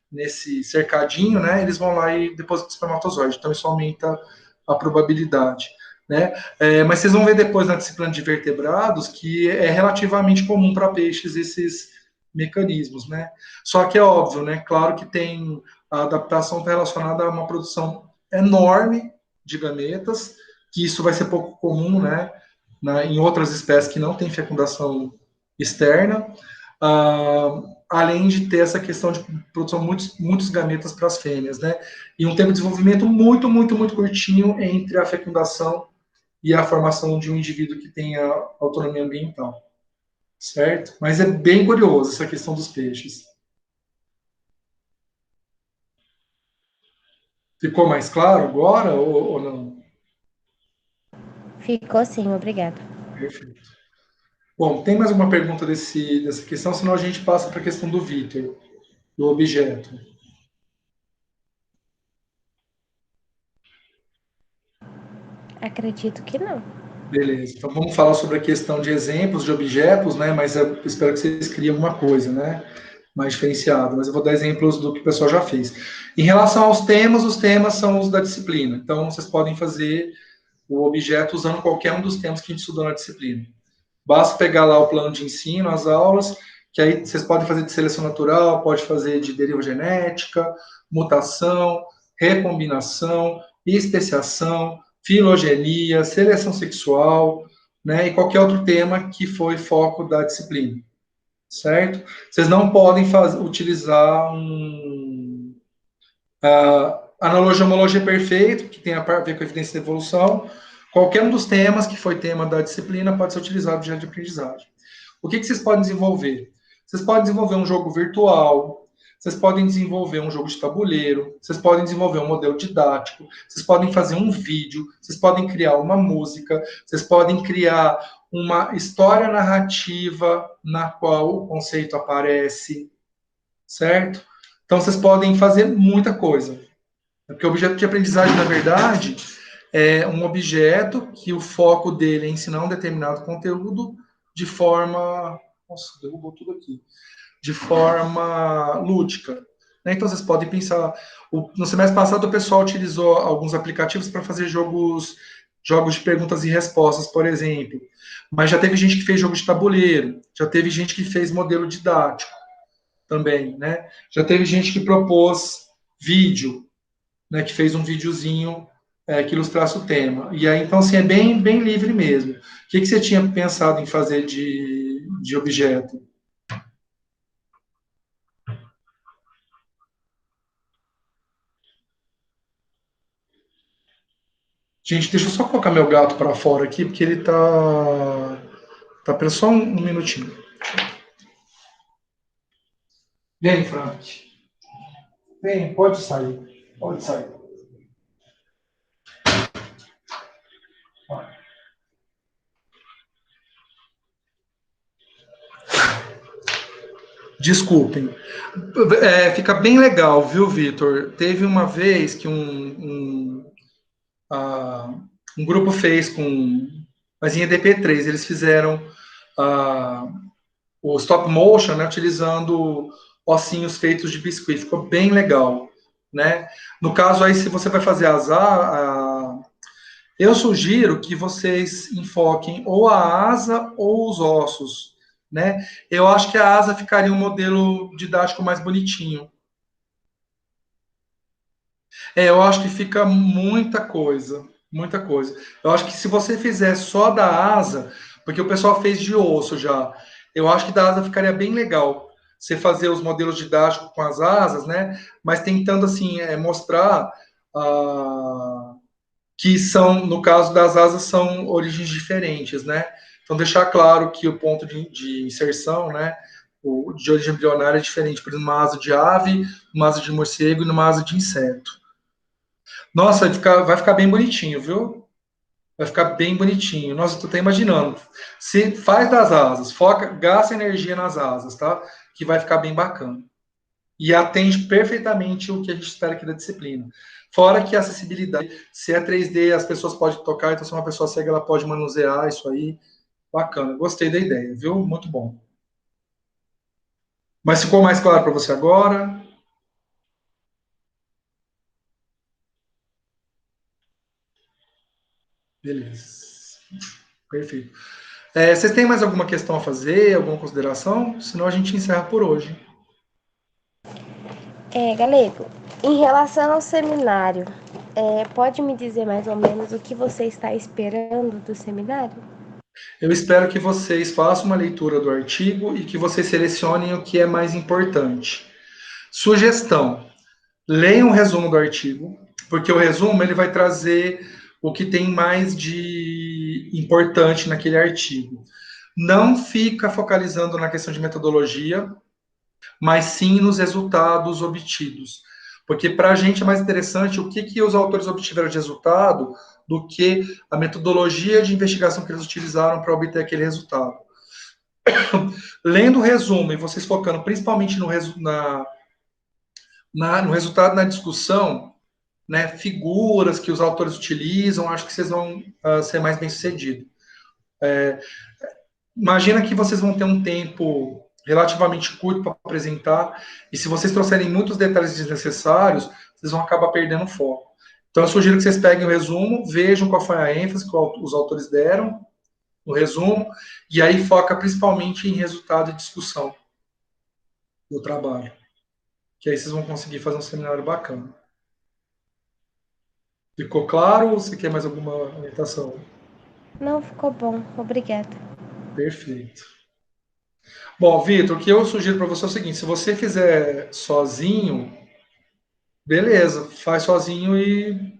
nesse cercadinho, né, eles vão lá e depositam o espermatozoide. Então, isso aumenta a probabilidade. Né? Mas vocês vão ver depois na disciplina de vertebrados que é relativamente comum para peixes esses mecanismos. Né? Só que é óbvio, né? Claro que tem a adaptação relacionada a uma produção enorme de gametas, que isso vai ser pouco comum, né, em outras espécies que não têm fecundação externa, além de ter essa questão de produção de muitos gametas para as fêmeas, né, e um tempo de desenvolvimento muito, muito, muito curtinho entre a fecundação e a formação de um indivíduo que tenha autonomia ambiental, certo? Mas é bem curioso essa questão dos peixes. Ficou mais claro agora ou não? Ficou sim, obrigada. Perfeito. Bom, tem mais uma pergunta dessa questão, senão a gente passa para a questão do Vitor, do objeto. Acredito que não. Beleza. Então vamos falar sobre a questão de exemplos de objetos, né? Mas eu espero que vocês criem alguma coisa, né? Mais diferenciada. Mas eu vou dar exemplos do que o pessoal já fez. Em relação aos temas, os temas são os da disciplina. Então vocês podem fazer o objeto usando qualquer um dos temas que a gente estudou na disciplina. Basta pegar lá o plano de ensino, as aulas, que aí vocês podem fazer de seleção natural, pode fazer de deriva genética, mutação, recombinação, especiação, filogenia, seleção sexual, né, e qualquer outro tema que foi foco da disciplina, certo? Vocês não podem utilizar analogia homologia perfeito, que tem a ver com a evidência da evolução. Qualquer um dos temas que foi tema da disciplina pode ser utilizado diante de aprendizagem. O que vocês podem desenvolver? Vocês podem desenvolver um jogo virtual, vocês podem desenvolver um jogo de tabuleiro, vocês podem desenvolver um modelo didático, vocês podem fazer um vídeo, vocês podem criar uma música, vocês podem criar uma história narrativa na qual o conceito aparece, certo? Então, vocês podem fazer muita coisa. Porque o objeto de aprendizagem, na verdade, é um objeto que o foco dele é ensinar um determinado conteúdo de forma... Nossa, derrubou tudo aqui. De forma lúdica. Então, vocês podem pensar... No semestre passado, o pessoal utilizou alguns aplicativos para fazer jogos de perguntas e respostas, por exemplo. Mas já teve gente que fez jogo de tabuleiro, já teve gente que fez modelo didático também, né? Já teve gente que propôs vídeo, né, que fez um videozinho que ilustrasse o tema. E aí, então, assim, é bem, bem livre mesmo. O que você tinha pensado em fazer de objeto? Gente, deixa eu só colocar meu gato para fora aqui, porque ele tá preso só um minutinho. Vem, Frank. Vem, pode sair. Pode sair. Desculpem. Fica bem legal, viu, Vitor? Teve uma vez que um grupo fez mas em EDP3, eles fizeram o stop motion, né, utilizando ossinhos feitos de biscuit. Ficou bem legal, né? No caso aí, se você vai fazer eu sugiro que vocês enfoquem ou a asa ou os ossos, né? Eu acho que a asa ficaria um modelo didático mais bonitinho. Eu acho que fica muita coisa, muita coisa. Eu acho que se você fizer só da asa, porque o pessoal fez de osso já, eu acho que da asa ficaria bem legal. Você fazer os modelos didáticos com as asas, né? Mas tentando assim mostrar que são, no caso das asas, são origens diferentes, né? Então deixar claro que o ponto de inserção, né? O de origem embrionária é diferente, por exemplo, uma asa de ave, uma asa de morcego e uma asa de inseto. Nossa, vai ficar bem bonitinho, viu? Vai ficar bem bonitinho. Nossa, eu tô até imaginando. Se faz das asas, foca, gasta energia nas asas, tá? Que vai ficar bem bacana. E atende perfeitamente o que a gente espera aqui da disciplina. Fora que a acessibilidade, se é 3D, as pessoas podem tocar, então se uma pessoa cega, ela pode manusear isso aí. Bacana, gostei da ideia, viu? Muito bom. Mas ficou mais claro para você agora? Beleza. Perfeito. Vocês têm mais alguma questão a fazer, alguma consideração? Senão a gente encerra por hoje. Galego, em relação ao seminário, pode me dizer mais ou menos o que você está esperando do seminário? Eu espero que vocês façam uma leitura do artigo e que vocês selecionem o que é mais importante. Sugestão: leiam o resumo do artigo, porque o resumo ele vai trazer o que tem mais de importante naquele artigo. Não fica focalizando na questão de metodologia, mas sim nos resultados obtidos. Porque para a gente é mais interessante o que os autores obtiveram de resultado do que a metodologia de investigação que eles utilizaram para obter aquele resultado. Lendo o resumo e vocês focando principalmente no resultado na discussão, né, figuras que os autores utilizam, acho que vocês vão ser mais bem-sucedidos. Imagina que vocês vão ter um tempo relativamente curto para apresentar, e se vocês trouxerem muitos detalhes desnecessários, vocês vão acabar perdendo foco. Então, eu sugiro que vocês peguem o resumo, vejam qual foi a ênfase que os autores deram no resumo, e aí foca principalmente em resultado e discussão do trabalho. Que aí vocês vão conseguir fazer um seminário bacana. Ficou claro ou você quer mais alguma orientação? Não, ficou bom. Obrigada. Perfeito. Bom, Vitor, o que eu sugiro para você é o seguinte: se você fizer sozinho, beleza, faz sozinho e.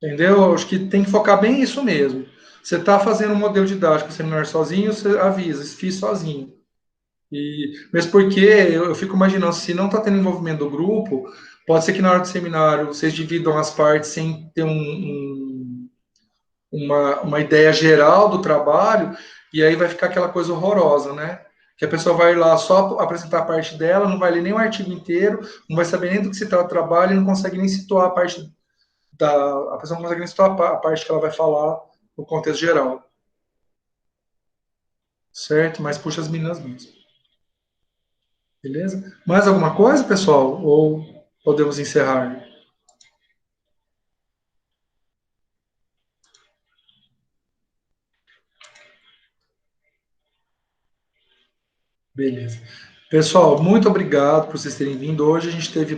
Entendeu? Acho que tem que focar bem nisso mesmo. Você está fazendo um modelo didático, seminário sozinho, você avisa, fiz sozinho. E mesmo porque eu fico imaginando, se não está tendo envolvimento do grupo, pode ser que na hora do seminário vocês dividam as partes sem ter uma ideia geral do trabalho, e aí vai ficar aquela coisa horrorosa, né? Que a pessoa vai lá só apresentar a parte dela, não vai ler nem o artigo inteiro, não vai saber nem do que se trata o trabalho, e não consegue nem situar a parte a pessoa não consegue nem situar a parte que ela vai falar no contexto geral. Certo? Mas puxa as meninas mesmo. Beleza? Mais alguma coisa, pessoal? Ou podemos encerrar? Beleza. Pessoal, muito obrigado por vocês terem vindo. Hoje a gente teve